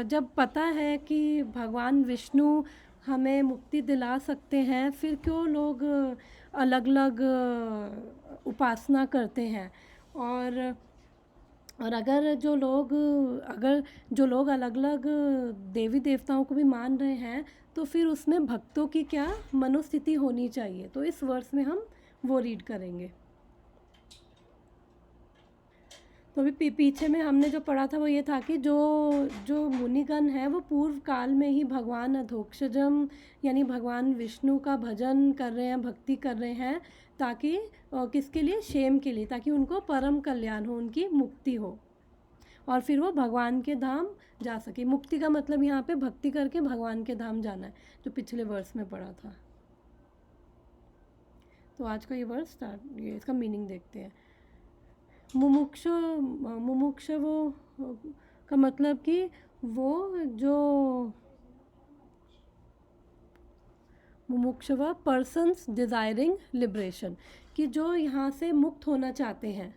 जब पता है कि भगवान विष्णु हमें मुक्ति दिला सकते हैं, फिर क्यों लोग अलग अलग उपासना करते हैं। और अगर जो लोग अलग अलग देवी देवताओं को भी मान रहे हैं, तो फिर उसमें भक्तों की क्या मनोस्थिति होनी चाहिए। तो इस वर्ष में हम वो रीड करेंगे। तो अभी पीछे में हमने जो पढ़ा था वो ये था कि जो मुनिगण है वो पूर्व काल में ही भगवान अधोक्षजम यानी भगवान विष्णु का भजन कर रहे हैं, भक्ति कर रहे हैं, ताकि किसके लिए? क्षेम के लिए, ताकि उनको परम कल्याण हो, उनकी मुक्ति हो, और फिर वो भगवान के धाम जा सके। मुक्ति का मतलब यहाँ पे भक्ति करके भगवान के धाम जाना है, जो पिछले वर्ष में पढ़ा था। तो आज का ये वर्ष ये इसका मीनिंग देखते हैं। मुमुक्ष वो का मतलब कि वो जो मुमुक्षवा पर्सन्स डिज़ायरिंग लिबरेशन, कि जो यहाँ से मुक्त होना चाहते हैं।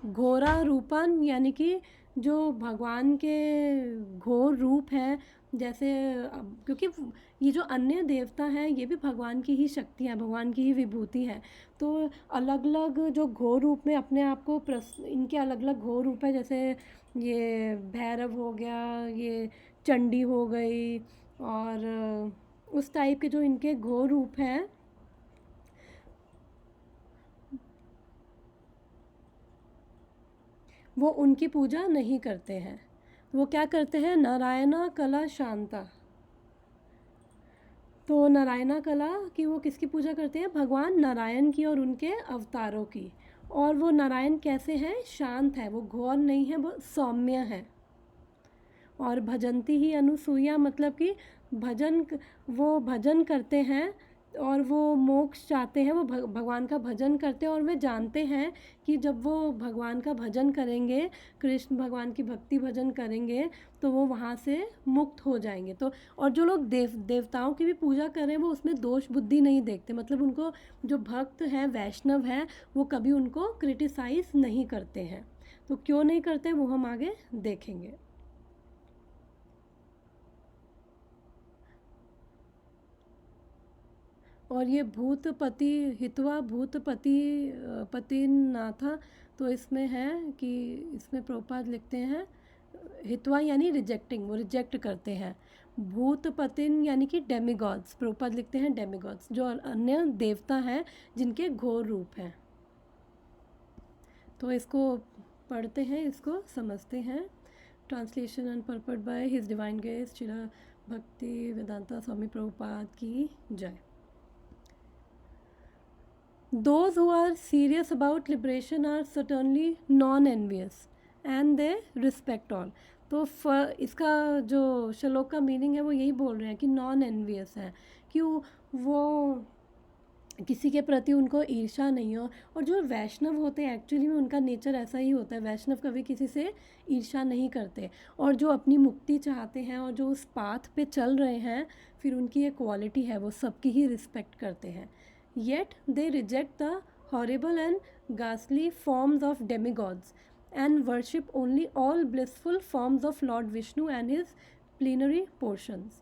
घोरा रूपन यानी कि जो भगवान के घोर रूप हैं, जैसे क्योंकि ये जो अन्य देवता हैं ये भी भगवान की ही शक्ति है, भगवान की ही विभूति है। तो अलग अलग जो घोर रूप में अपने आप को इनके अलग अलग घोर रूप है, जैसे ये भैरव हो गया, ये चंडी हो गई, और उस टाइप के जो इनके घोर रूप हैं, वो उनकी पूजा नहीं करते हैं। वो क्या करते हैं? नारायणा कला शांता। तो नारायणा कला की वो किसकी पूजा करते हैं? भगवान नारायण की और उनके अवतारों की। और वो नारायण कैसे हैं? शांत है, वो घोर नहीं है, वो सौम्य है। और भजंती ही अनुसूया मतलब कि वो भजन करते हैं और वो मोक्ष चाहते हैं, वो भगवान का भजन करते हैं और वे जानते हैं कि जब वो भगवान का भजन करेंगे, कृष्ण भगवान की भक्ति भजन करेंगे, तो वो वहाँ से मुक्त हो जाएंगे। तो और जो लोग देवताओं की भी पूजा कर रहे हैं वो उसमें दोष बुद्धि नहीं देखते, मतलब उनको जो भक्त हैं, वैष्णव हैं, वो कभी उनको क्रिटिसाइज़ नहीं करते हैं। तो क्यों नहीं करते वो हम आगे देखेंगे। और ये भूतपति हितवा भूतपति पतिनाथा, तो इसमें है कि इसमें प्रभुपाद लिखते हैं हितवा यानी रिजेक्टिंग, वो रिजेक्ट करते हैं। भूतपतिन यानी कि डेमिगॉड्स, प्रभुपाद लिखते हैं डेमिगॉड्स, जो अन्य देवता हैं जिनके घोर रूप हैं। तो इसको पढ़ते हैं, इसको समझते हैं। Translation and purport by his divine grace Srila भक्ति वेदांता स्वामी प्रभुपाद की जय। Those who are serious about liberation are certainly non-envious and they respect all. तो इसका जो श्लोक का मीनिंग है वो यही बोल रहे हैं कि नॉन एनवियस है, कि वो किसी के प्रति उनको ईर्ष्या नहीं हो। और जो वैष्णव होते हैं एक्चुअली में उनका नेचर ऐसा ही होता है, वैष्णव कभी किसी से ईर्ष्या नहीं करते, और जो अपनी मुक्ति चाहते हैं और जो उस पाथ पे चल रहे हैं, फिर उनकी ये क्वालिटी है, वो सबकी ही रिस्पेक्ट करते हैं। Yet they reject the horrible and ghastly forms of demigods and worship only all blissful forms of Lord Vishnu and his plenary portions.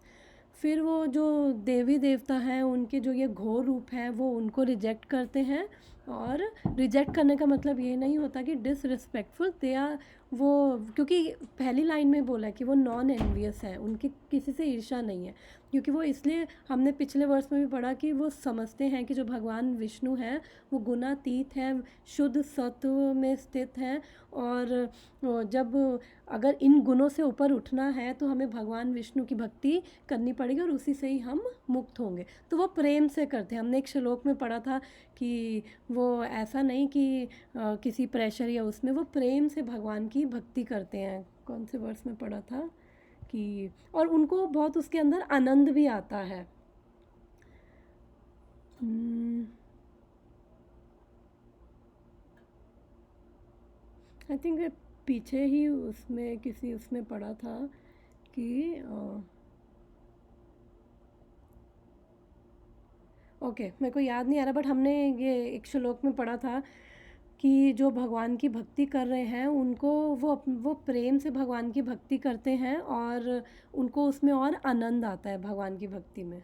फिर वो जो देवी देवता हैं उनके जो ये घोर रूप हैं वो उनको रिजेक्ट करते हैं। और रिजेक्ट करने का मतलब ये नहीं होता कि डिसरिस्पेक्टफुल दे आर, वो क्योंकि पहली लाइन में बोला कि वो नॉन एनवियस है, उनकी किसी से ईर्ष्या नहीं है, क्योंकि वो इसलिए हमने पिछले वर्ष में भी पढ़ा कि वो समझते हैं कि जो भगवान विष्णु हैं वो गुणातीत हैं, शुद्ध सत्व में स्थित हैं, और जब अगर इन गुणों से ऊपर उठना है तो हमें भगवान विष्णु की भक्ति करनी पड़ेगी और उसी से ही हम मुक्त होंगे। तो वो प्रेम से करते हैं। हमने एक श्लोक में पढ़ा था कि वो ऐसा नहीं कि किसी प्रेशर या उसमें, वो प्रेम से भगवान की भक्ति करते हैं। कौन से वर्ष में पढ़ा था कि, और उनको बहुत उसके अंदर आनंद भी आता है। आई थिंक पीछे ही उसमें किसी उसमें पढ़ा था कि ओके मेरे को याद नहीं आ रहा, बट हमने ये एक श्लोक में पढ़ा था कि जो भगवान की भक्ति कर रहे हैं उनको वो प्रेम से भगवान की भक्ति करते हैं और उनको उसमें और आनंद आता है भगवान की भक्ति में,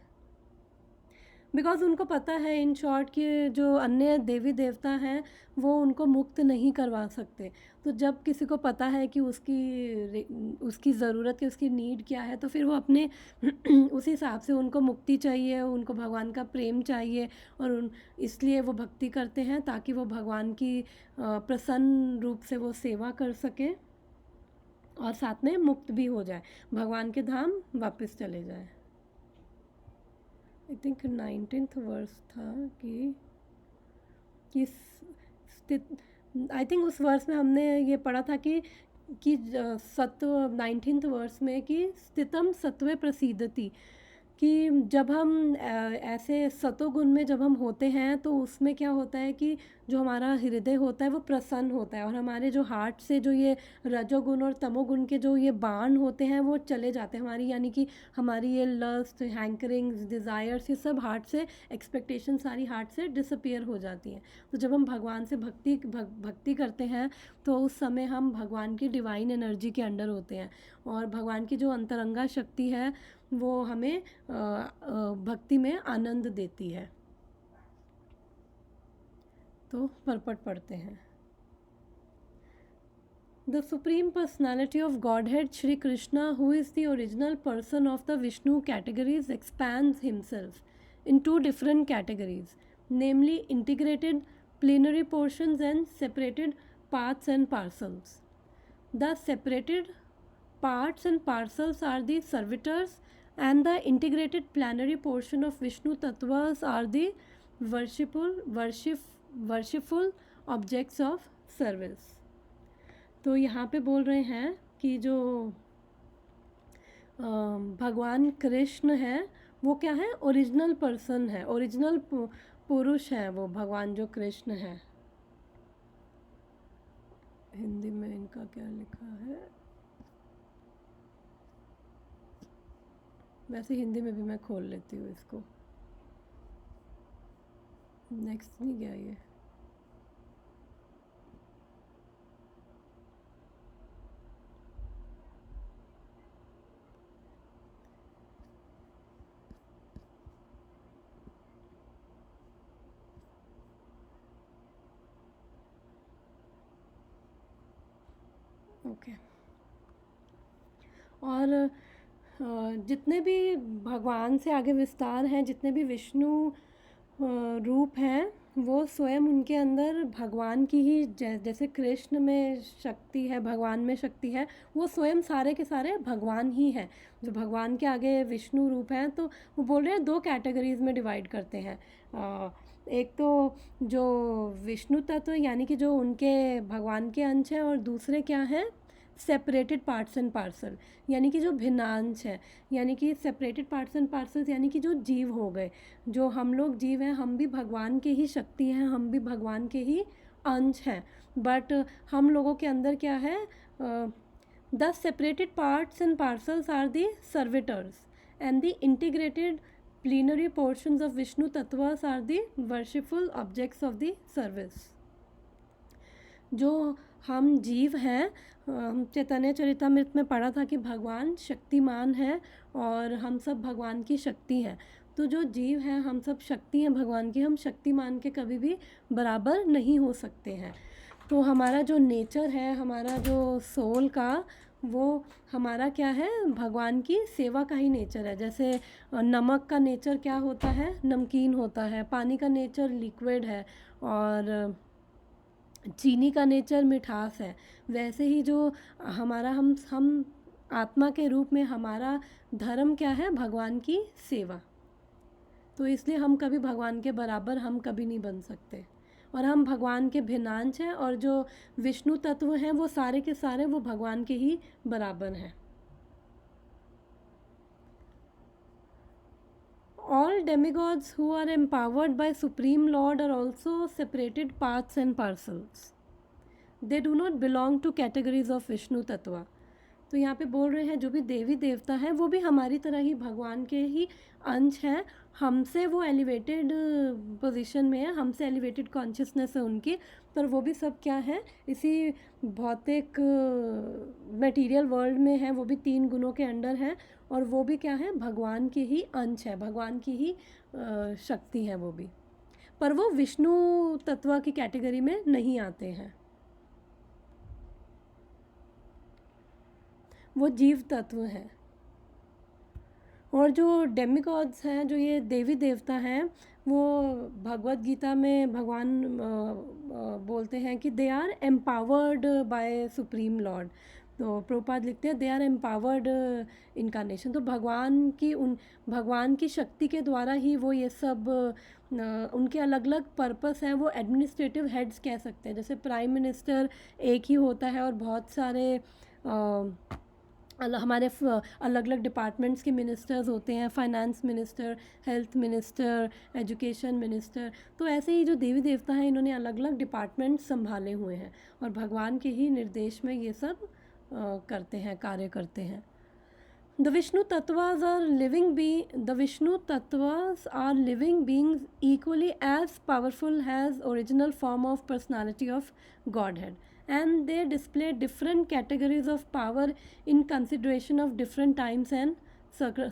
बिकॉज़ उनको पता है इन शॉर्ट कि जो अन्य देवी देवता हैं वो उनको मुक्त नहीं करवा सकते। तो जब किसी को पता है कि उसकी ज़रूरत है, उसकी नीड क्या है, तो फिर वो अपने उस हिसाब से उनको मुक्ति चाहिए, उनको भगवान का प्रेम चाहिए, और इसलिए वो भक्ति करते हैं ताकि वो भगवान की प्रसन्न रूप से वो सेवा कर सके और साथ में मुक्त भी हो जाए, भगवान के धाम वापस चले जाए। आई थिंक 19th वर्स था कि आई थिंक उस वर्स में हमने ये पढ़ा था कि सत्व 19th वर्स में कि स्थितम सत्वे प्रसिद्धति, कि जब हम ऐसे सतोगुण में जब हम होते हैं तो उसमें क्या होता है कि जो हमारा हृदय होता है वो प्रसन्न होता है, और हमारे जो हार्ट से जो ये रजोगुण और तमोगुण के जो ये बाण होते हैं वो चले जाते हैं हमारी, यानी कि हमारी ये लस्ट, हैंकरिंग्स, डिज़ायर्स, ये सब हार्ट से, एक्सपेक्टेशन सारी हार्ट से डिसअपियर हो जाती हैं। तो जब हम भगवान से भक्ति करते हैं तो उस समय हम भगवान की डिवाइन एनर्जी के अंडर होते हैं, और भगवान की जो अंतरंगा शक्ति है वो हमें भक्ति में आनंद देती है। तो परपट पढ़ते हैं। The Supreme Personality of Godhead Shri Krishna, who is the original person of the Vishnu categories, expands himself in two different categories, namely integrated plenary portions and separated parts and parcels. The separated parts and parcels are the servitors, and the integrated plenary portion of Vishnu Tattvas are the worshipful objects of service. तो यहाँ पे बोल रहे हैं कि जो भगवान कृष्ण हैं वो क्या है, ओरिजिनल पर्सन है, ओरिजिनल पुरुष है वो भगवान जो कृष्ण है। हिंदी में इनका क्या लिखा है, वैसे हिंदी में भी मैं खोल लेती हूँ इसको। नेक्स्ट नहीं गया ये। ओके। और जितने भी भगवान से आगे विस्तार हैं, जितने भी विष्णु रूप हैं, वो स्वयं उनके अंदर भगवान की ही, जैसे कृष्ण में शक्ति है, भगवान में शक्ति है, वो स्वयं सारे के सारे भगवान ही हैं। जो भगवान के आगे विष्णु रूप हैं, तो वो बोल रहे हैं 2 कैटेगरीज में डिवाइड करते हैं। एक तो जो विष्णु तत्व यानी कि जो उनके भगवान के अंश हैं, और दूसरे क्या हैं, सेपरेटेड पार्ट्स एंड पार्सल, यानी कि जो भिन्नांश है, यानी कि सेपरेटेड पार्ट्स एंड पार्सल्स यानी कि जो जीव हो गए, जो हम लोग जीव हैं, हम भी भगवान के ही शक्ति हैं, हम भी भगवान के ही अंश हैं। बट हम लोगों के अंदर क्या है, the separated parts and parcels are the servitors and the integrated plenary portions of Vishnu Tattvas are the worshipful objects of the service। जो हम जीव हैं, चैतन्य चरितमृत में पढ़ा था कि भगवान शक्तिमान है और हम सब भगवान की शक्ति हैं। तो जो जीव हैं, हम सब शक्ति हैं भगवान की, हम शक्तिमान के कभी भी बराबर नहीं हो सकते हैं। तो हमारा जो नेचर है, हमारा जो सोल का, वो हमारा क्या है, भगवान की सेवा का ही नेचर है। जैसे नमक का नेचर क्या होता है, नमकीन होता है, पानी का नेचर लिक्विड है, और चीनी का नेचर मिठास है। वैसे ही जो हमारा हम आत्मा के रूप में हमारा धर्म क्या है, भगवान की सेवा। तो इसलिए हम कभी भगवान के बराबर हम कभी नहीं बन सकते, और हम भगवान के भिन्नांश हैं, और जो विष्णु तत्व हैं वो सारे के सारे वो भगवान के ही बराबर हैं। All demigods who are empowered by Supreme Lord are also separated parts and parcels. They do not belong to categories of Vishnu Tattva. तो यहाँ पे बोल रहे हैं जो भी देवी देवता हैं वो भी हमारी तरह ही भगवान के ही अंश हैं। हमसे वो एलिवेटेड पोजीशन में है, हमसे एलिवेटेड कॉन्शियसनेस है उनकी, पर वो भी सब क्या है, इसी भौतिक मटेरियल वर्ल्ड में है। वो भी 3 गुणों के अंडर हैं, और वो भी क्या है, भगवान के ही अंश है, भगवान की ही शक्ति है वो भी, पर वो विष्णु तत्व की कैटेगरी में नहीं आते हैं, वो जीव तत्व हैं। और जो डेमिगॉड्स हैं, जो ये देवी देवता हैं, वो भगवत गीता में भगवान बोलते हैं कि they are empowered by supreme Lord. तो प्रभुपाद लिखते हैं दे आर एम्पावर्ड इनकारनेशन। तो भगवान की शक्ति के द्वारा ही वो ये सब, उनके अलग अलग पर्पस हैं। वो एडमिनिस्ट्रेटिव हेड्स कह सकते हैं, जैसे प्राइम मिनिस्टर एक ही होता है और बहुत सारे हमारे अलग अलग डिपार्टमेंट्स के मिनिस्टर्स होते हैं, finance minister, health minister, education minister. तो ऐसे ही जो देवी देवता हैं, इन्होंने अलग अलग डिपार्टमेंट संभाले हुए हैं, और भगवान के ही निर्देश में ये सब करते हैं, कार्य करते हैं। The Vishnu Tattvas are living beings equally as powerful as original form of personality of Godhead, and they display different categories of power in consideration of different times and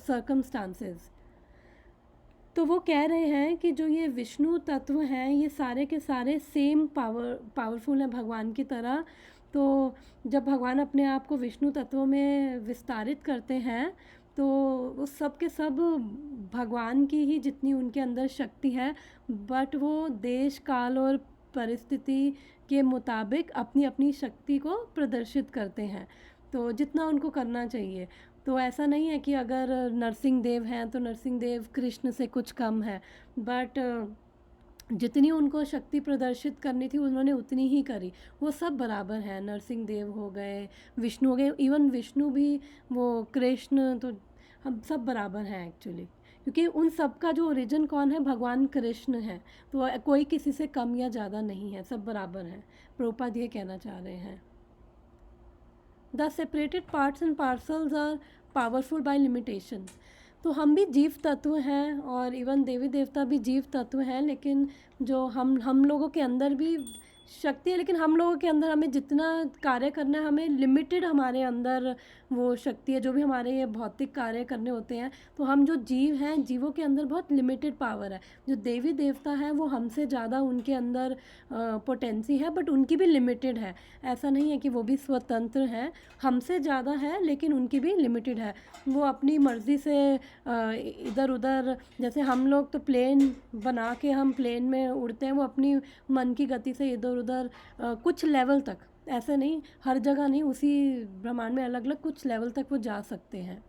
circumstances. तो वो कह रहे हैं कि जो ये विष्णु तत्व हैं, ये सारे के सारे सेम पावरफुल हैं भगवान की तरह। तो जब भगवान अपने आप को विष्णु तत्व में विस्तारित करते हैं, तो उस सब के सब भगवान की ही जितनी उनके अंदर शक्ति है, बट वो देश काल और परिस्थिति के मुताबिक अपनी अपनी शक्ति को प्रदर्शित करते हैं, तो जितना उनको करना चाहिए। तो ऐसा नहीं है कि अगर नरसिंह देव हैं तो नरसिंह देव कृष्ण से कुछ कम है, बट जितनी उनको शक्ति प्रदर्शित करनी थी उन्होंने उतनी ही करी। वो सब बराबर हैं, नरसिंह देव हो गए, विष्णु हो गए, इवन विष्णु भी, वो कृष्ण, तो हम सब बराबर हैं एक्चुअली, क्योंकि उन सब का जो ओरिजिन कौन है, भगवान कृष्ण है। तो कोई किसी से कम या ज़्यादा नहीं है, सब बराबर हैं। प्रभुपाद ये कहना चाह रहे हैं। The separated parts and parcels are powerful by limitation. तो हम भी जीव तत्व हैं और इवन देवी देवता भी जीव तत्व हैं, लेकिन जो हम लोगों के अंदर भी शक्ति है, लेकिन हम लोगों के अंदर हमें जितना कार्य करना है, हमें लिमिटेड हमारे अंदर वो शक्ति है, जो भी हमारे ये भौतिक कार्य करने होते हैं। तो हम जो जीव हैं, जीवों के अंदर बहुत लिमिटेड पावर है। जो देवी देवता हैं वो हमसे ज़्यादा उनके अंदर पोटेंसी है, बट उनकी भी लिमिटेड है। ऐसा नहीं है कि वो भी स्वतंत्र हैं, हमसे ज़्यादा है लेकिन उनकी भी लिमिटेड है। वो अपनी मर्ज़ी से इधर उधर, जैसे हम लोग तो प्लेन बना के हम प्लेन में उड़ते हैं, वो अपनी मन की गति से इधर उधर कुछ लेवल तक, ऐसे नहीं हर जगह नहीं, उसी ब्रह्मांड में अलग अलग कुछ लेवल तक वो जा सकते हैं।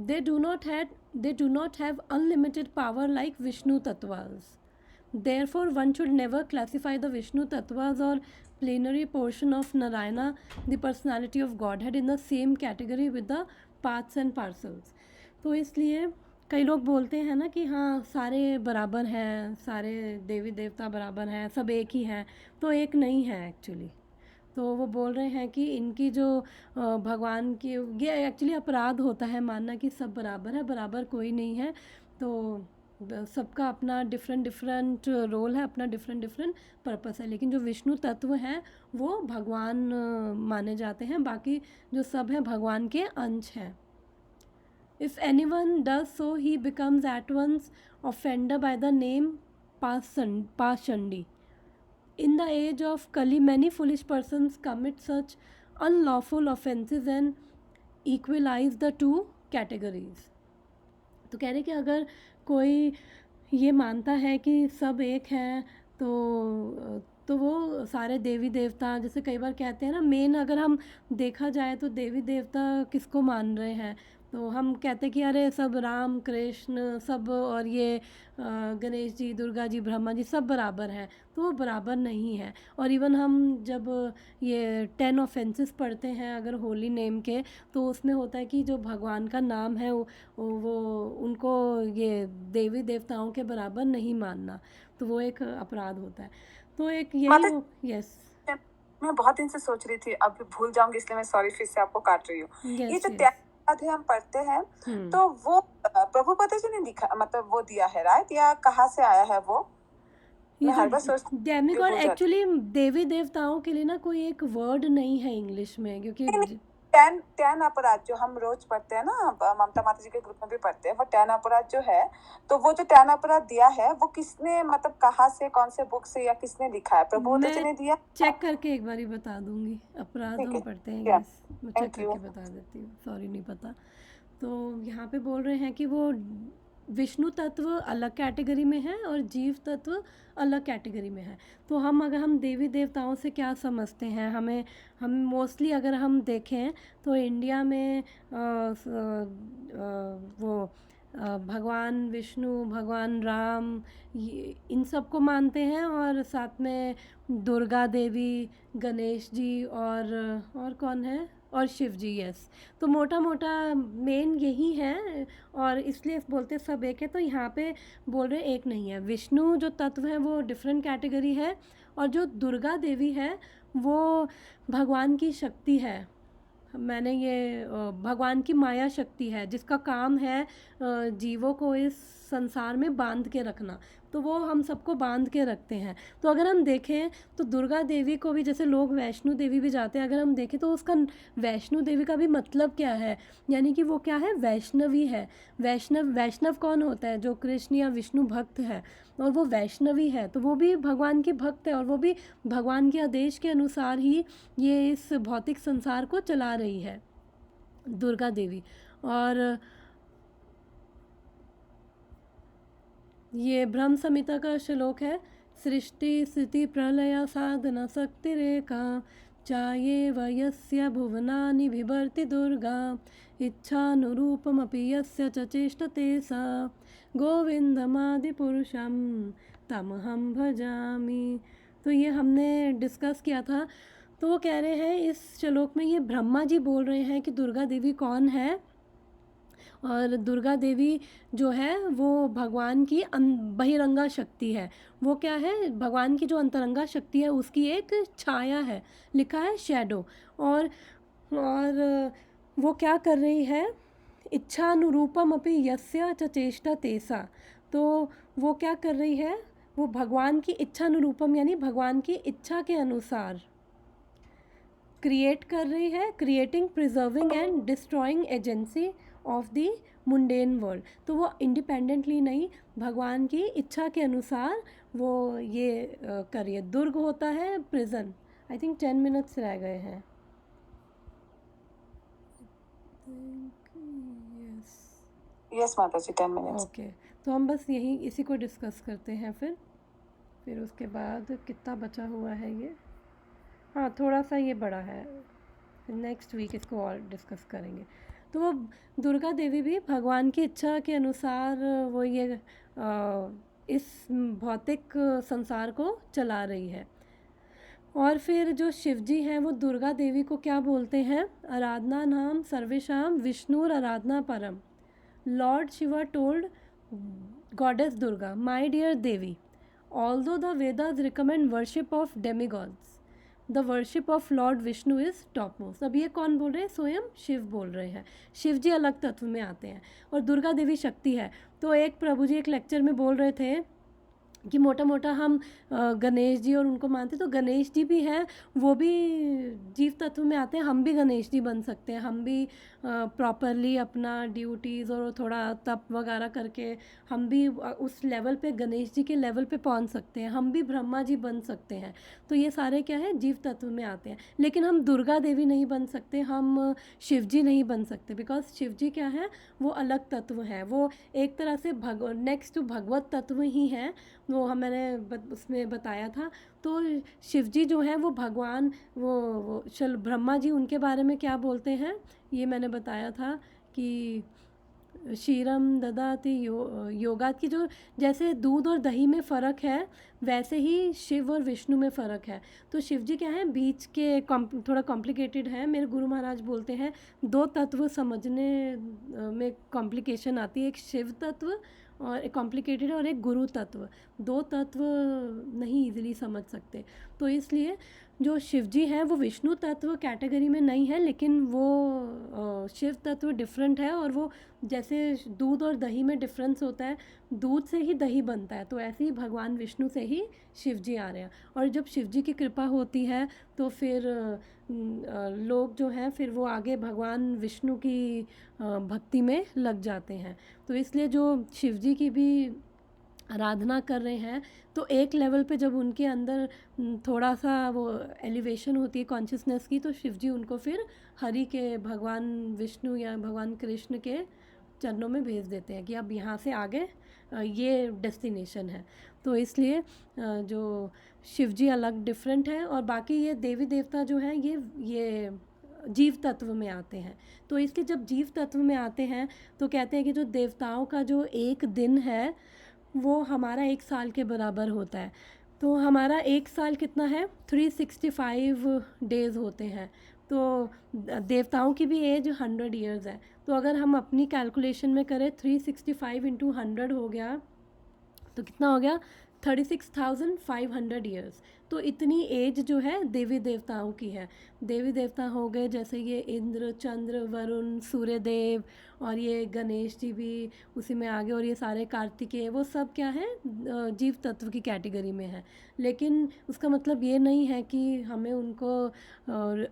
They do not have unlimited power like Vishnu Tattvas. Therefore, one should never classify the Vishnu Tattvas or plenary portion of Narayana, the personality of Godhead, in the same category with the parts and parcels. तो इसलिए कई लोग बोलते हैं ना कि हाँ सारे बराबर हैं, सारे देवी देवता बराबर हैं, सब एक ही हैं। तो एक नहीं है एक्चुअली। तो वो बोल रहे हैं कि इनकी जो भगवान की, ये एक्चुअली अपराध होता है मानना कि सब बराबर है, बराबर कोई नहीं है। तो सबका अपना डिफरेंट रोल है, अपना डिफरेंट पर्पस है। लेकिन जो विष्णु तत्व हैं वो भगवान माने जाते हैं, बाकी जो सब हैं भगवान के अंश हैं। If anyone does so, he becomes at once offender by the name Pashandi. In the age of Kali, many foolish persons commit such unlawful offences and equalize the two categories. तो कह रहे कि अगर कोई ये मानता है कि सब एक हैं, तो वो सारे देवी देवता, जैसे कई बार कहते हैं ना, मेन अगर हम देखा जाए तो देवी देवता किसको मान रहे हैं, तो हम कहते हैं कि अरे सब राम कृष्ण सब, और ये गणेश जी, दुर्गा जी, ब्रह्मा जी सब बराबर हैं। तो वो बराबर नहीं है। और इवन हम जब ये 10 ऑफेंसेस पढ़ते हैं अगर होली नेम के, तो उसमें होता है कि जो भगवान का नाम है वो उनको ये देवी देवताओं के बराबर नहीं मानना, तो वो एक अपराध होता है। तो एक यही यस, मैं बहुत दिन से सोच रही थी, अब भूल जाऊंगी इसलिए मैं सॉरी फिर से आपको काट रही हूँ। ये जो अध्याय हम पढ़ते हैं तो वो प्रभुपाद जी ने दिखा, मतलब वो दिया है राइट, या कहाँ से आया है वो? मैं हर बार सोचती हूँ डेमिगॉड एक्चुअली देवी देवताओं के लिए ना कोई एक वर्ड नहीं है इंग्लिश में, क्योंकि 10 अपराध जो हम रोज पढ़ते हैं ना, ममता माता जी के ग्रुप में भी पढ़ते हैं, वो 10 अपराध जो है, तो वो जो 10 अपराध दिया है वो किसने, मतलब कहाँ से, कौन से बुक से, या किसने लिखा है? प्रभुपाद जी ने दिया? चेक करके एक बार बता दूंगी। अपराध हम पढ़ते हैं, मैं चेक करके बता देती हूँ, सॉरी नहीं पता। तो यहाँ पे बोल रहे हैं कि वो विष्णु तत्व अलग कैटेगरी में है और जीव तत्व अलग कैटेगरी में है। तो अगर हम देवी देवताओं से क्या समझते हैं, हम मोस्टली अगर हम देखें तो इंडिया में वो भगवान विष्णु, भगवान राम, इन सब को मानते हैं, और साथ में दुर्गा देवी, गणेश जी, और कौन है, और शिव जी। यस, तो मोटा मोटा मेन यही है, और इसलिए बोलते सब एक है। तो यहाँ पे बोल रहे एक नहीं है। विष्णु जो तत्व है वो डिफरेंट कैटेगरी है, और जो दुर्गा देवी है वो भगवान की शक्ति है। मैंने ये भगवान की माया शक्ति है, जिसका काम है जीवों को इस संसार में बांध के रखना। तो वो हम सबको बांध के रखते हैं। तो अगर हम देखें तो दुर्गा देवी को भी, जैसे लोग वैष्णो देवी भी जाते हैं, अगर हम देखें तो उसका वैष्णो देवी का भी मतलब क्या है, यानी कि वो क्या है, वैष्णवी है। वैष्णव कौन होता है? जो कृष्ण या विष्णु भक्त है, और वो वैष्णवी है, तो वो भी भगवान की भक्त है, और वो भी भगवान के आदेश के अनुसार ही ये इस भौतिक संसार को चला रही है, दुर्गा देवी। और ये ब्रह्म संहिता का श्लोक है, सृष्टि स्थिति प्रलय साधना शक्ति रेखा चाये वयस्य भुवनानि बिभर्ति दुर्गा इच्छानुरूपमपि यस्य च चेष्टते सा गोविंदमादिपुरुषं तमहं भजामि। तो ये हमने डिस्कस किया था। तो वो कह रहे हैं इस श्लोक में, ये ब्रह्मा जी बोल रहे हैं कि दुर्गा देवी कौन है, और दुर्गा देवी जो है वो भगवान की बहिरंगा शक्ति है। वो क्या है, भगवान की जो अंतरंगा शक्ति है उसकी एक छाया है, लिखा है शैडो। और वो क्या कर रही है, इच्छानुरूपम अपि यस्य च चेष्टा तेसा। तो वो क्या कर रही है, वो भगवान की इच्छानुरूपम यानी भगवान की इच्छा के अनुसार क्रिएट कर रही है, creating, preserving and destroying agency of the mundane world. तो वो इंडिपेंडेंटली नहीं, भगवान की इच्छा के अनुसार वो ये कर रही है। दुर्ग होता है प्रिजन। आई थिंक 10 मिनट्स रह गए हैं। यस माता जी, 10 मिनट्स। ओके, तो हम बस यही इसी को डिस्कस करते हैं फिर उसके बाद कितना बचा हुआ है ये। हाँ, थोड़ा सा ये बड़ा है, नेक्स्ट वीक इसको और डिस्कस करेंगे। तो वो दुर्गा देवी भी भगवान की इच्छा के अनुसार वो ये इस भौतिक संसार को चला रही है। और फिर जो शिवजी हैं वो दुर्गा देवी को क्या बोलते हैं, आराधना नाम सर्वेशाम विष्णुर आराधना परम। Lord Shiva told goddess Durga, my dear Devi, although the Vedas recommend worship of demigods, the worship of Lord Vishnu is topmost. अब ये कौन बोल रहे हैं, स्वयं शिव बोल रहे हैं। शिव जी अलग तत्व में आते हैं और दुर्गा देवी शक्ति है। तो एक प्रभु जी एक लेक्चर में बोल रहे थे कि मोटा मोटा हम गणेश जी और उनको मानते, तो गणेश जी भी हैं, वो भी जीव तत्व में आते हैं। हम भी गणेश जी बन सकते हैं, हम भी प्रॉपरली अपना ड्यूटीज़ और थोड़ा तप वगैरह करके हम भी उस लेवल पे, गणेश जी के लेवल पे पहुंच सकते हैं। हम भी ब्रह्मा जी बन सकते हैं। तो ये सारे क्या है, जीव तत्व में आते हैं। लेकिन हम दुर्गा देवी नहीं बन सकते, हम शिव जी नहीं बन सकते, बिकॉज शिव जी क्या है, वो अलग तत्व है। वो एक तरह से नेक्स्ट टू भगवत तत्व ही हैं। वो मैंने उसमें बताया था। तो शिव जी जो है वो भगवान, वो चल ब्रह्मा जी उनके बारे में क्या बोलते हैं, ये मैंने बताया था कि क्षीरम ददाति योगात की, जो जैसे दूध और दही में फ़र्क है वैसे ही शिव और विष्णु में फ़र्क है। तो शिव जी क्या है, बीच के थोड़ा कॉम्प्लिकेटेड है। मेरे गुरु महाराज बोलते हैं 2 तत्व समझने में कॉम्प्लिकेशन आती है, एक शिव तत्व और एक कॉम्प्लिकेटेड है और एक गुरु तत्व। 2 तत्व नहीं इजीली समझ सकते। तो इसलिए जो शिव जी हैं वो विष्णु तत्व कैटेगरी में नहीं है, लेकिन वो शिव तत्व डिफरेंट है। और वो जैसे दूध और दही में डिफरेंस होता है, दूध से ही दही बनता है, तो ऐसे ही भगवान विष्णु से ही शिव जी आ रहे हैं। और जब शिव जी की कृपा होती है तो फिर लोग जो हैं फिर वो आगे भगवान विष्णु की भक्ति में लग जाते हैं। तो इसलिए जो शिव जी की भी आराधना कर रहे हैं, तो एक लेवल पे जब उनके अंदर थोड़ा सा वो एलिवेशन होती है कॉन्शियसनेस की, तो शिव जी उनको फिर हरि के, भगवान विष्णु या भगवान कृष्ण के चरणों में भेज देते हैं कि अब यहाँ से आगे ये डेस्टिनेशन है। तो इसलिए जो शिव जी अलग डिफरेंट है, और बाकी ये देवी देवता जो हैं ये जीव तत्व में आते हैं। तो इसलिए जब जीव तत्व में आते हैं तो कहते हैं कि जो देवताओं का जो एक दिन है वो हमारा 1 साल के बराबर होता है। तो हमारा 1 साल कितना है, 365 डेज़ होते हैं। तो देवताओं की भी एज 100 ईयर्स है। तो अगर हम अपनी कैलकुलेशन में करें, 365 इंटू 100 हो गया, तो कितना हो गया, 36,500 ईयर्स। तो इतनी एज जो है देवी देवताओं की है। देवी देवता हो गए जैसे ये इंद्र, चंद्र, वरुण, सूर्यदेव, और ये गणेश जी भी उसी में आगे, और ये सारे कार्तिकेय, वो सब क्या है, जीव तत्व की कैटेगरी में है। लेकिन उसका मतलब ये नहीं है कि हमें उनको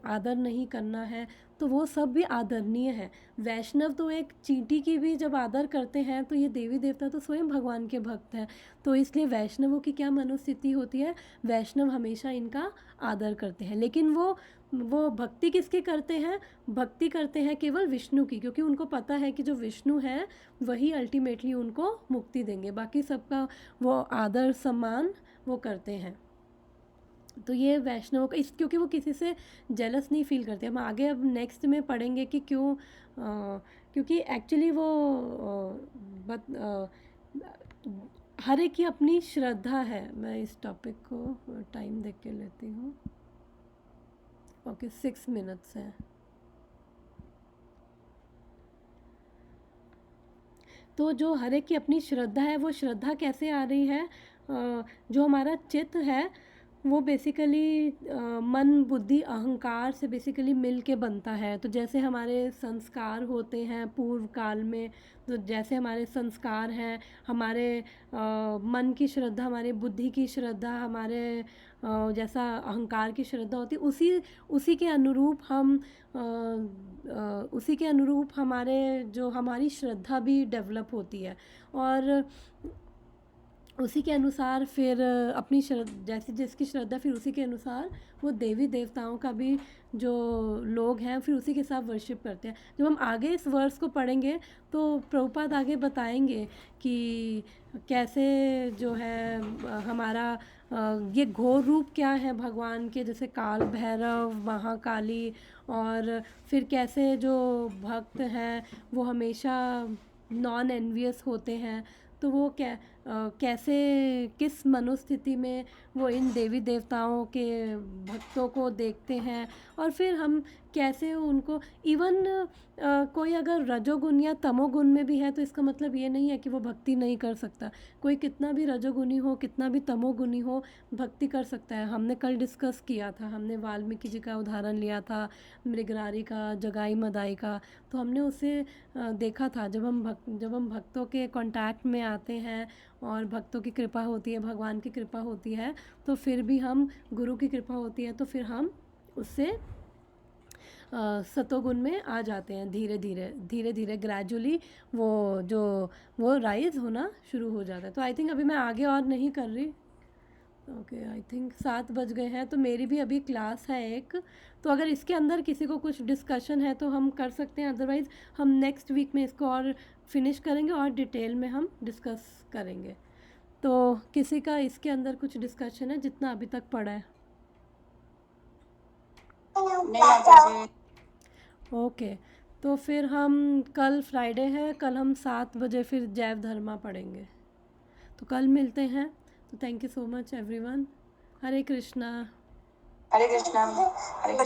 आदर नहीं करना है, तो वो सब भी आदरणीय है। वैष्णव तो एक चींटी की भी जब आदर करते हैं, तो ये देवी देवता तो स्वयं भगवान के भक्त हैं। तो इसलिए वैष्णवों की क्या मनोस्थिति होती है, वैष्णव हमेशा इनका आदर करते हैं। लेकिन वो भक्ति किसकी करते हैं, भक्ति करते हैं केवल विष्णु की, क्योंकि उनको पता है कि जो विष्णु है वही अल्टीमेटली उनको मुक्ति देंगे। बाकी सबका वो आदर सम्मान वो करते हैं। तो ये वैष्णवों का क्योंकि वो किसी से जेलस नहीं फील करते। हम आगे अब नेक्स्ट में पढ़ेंगे कि क्यों, क्योंकि एक्चुअली वो हर एक की अपनी श्रद्धा है। मैं इस टॉपिक को टाइम देख के लेती हूँ। ओके, 6 मिनट्स है। तो जो हर एक की अपनी श्रद्धा है, वो श्रद्धा कैसे आ रही है, जो हमारा चित्त है वो बेसिकली मन बुद्धि अहंकार से बेसिकली मिल के बनता है। तो जैसे हमारे संस्कार होते हैं पूर्व काल में, तो जैसे हमारे संस्कार हैं, हमारे मन की श्रद्धा, हमारी बुद्धि की श्रद्धा, हमारे जैसा अहंकार की श्रद्धा होती है, उसी के अनुरूप उसी के अनुरूप हमारी श्रद्धा भी डेवलप होती है। और उसी के अनुसार फिर अपनी जैसे जिसकी श्रद्धा, फिर उसी के अनुसार वो देवी देवताओं का भी जो लोग हैं फिर उसी के साथ वर्शिप करते हैं। जब हम आगे इस वर्स को पढ़ेंगे तो प्रभुपाद आगे बताएंगे कि कैसे जो है हमारा ये घोर रूप क्या है भगवान के, जैसे काल भैरव, महाकाली, और फिर कैसे जो भक्त हैं वो हमेशा नॉन एनवियस होते हैं। तो वो कैसे किस मनोस्थिति में वो इन देवी देवताओं के भक्तों को देखते हैं, और फिर हम कैसे उनको इवन कोई अगर रजोगुण या तमोगुण में भी है तो इसका मतलब ये नहीं है कि वो भक्ति नहीं कर सकता। कोई कितना भी रजोगुणी हो, कितना भी तमोगुणी हो, भक्ति कर सकता है। हमने कल डिस्कस किया था, हमने वाल्मीकि जी का उदाहरण लिया था, मृगरारी का, जगाई मदाई का। तो हमने उसे देखा था, जब हम भक्तों के कांटेक्ट में आते हैं और भक्तों की कृपा होती है, भगवान की कृपा होती है, तो फिर भी हम गुरु की कृपा होती है तो फिर हम उससे सतोगुण में आ जाते हैं। धीरे धीरे ग्रेजुअली वो राइज होना शुरू हो जाता है। तो आई थिंक अभी मैं आगे और नहीं कर रही। ओके, आई थिंक 7 बज गए हैं, तो मेरी भी अभी क्लास है एक। तो अगर इसके अंदर किसी को कुछ डिस्कशन है तो हम कर सकते हैं, अदरवाइज़ हम नेक्स्ट वीक में इसको और फिनिश करेंगे और डिटेल में हम डिस्कस करेंगे। तो किसी का इसके अंदर कुछ डिस्कशन है जितना अभी तक पढ़ा है? ओके, तो फिर हम कल फ्राइडे है, कल हम 7 बजे फिर जैव धर्मा पढ़ेंगे। तो कल मिलते हैं। तो thank you so much everyone. Hare Krishna. Hare Krishna. Hare Krishna.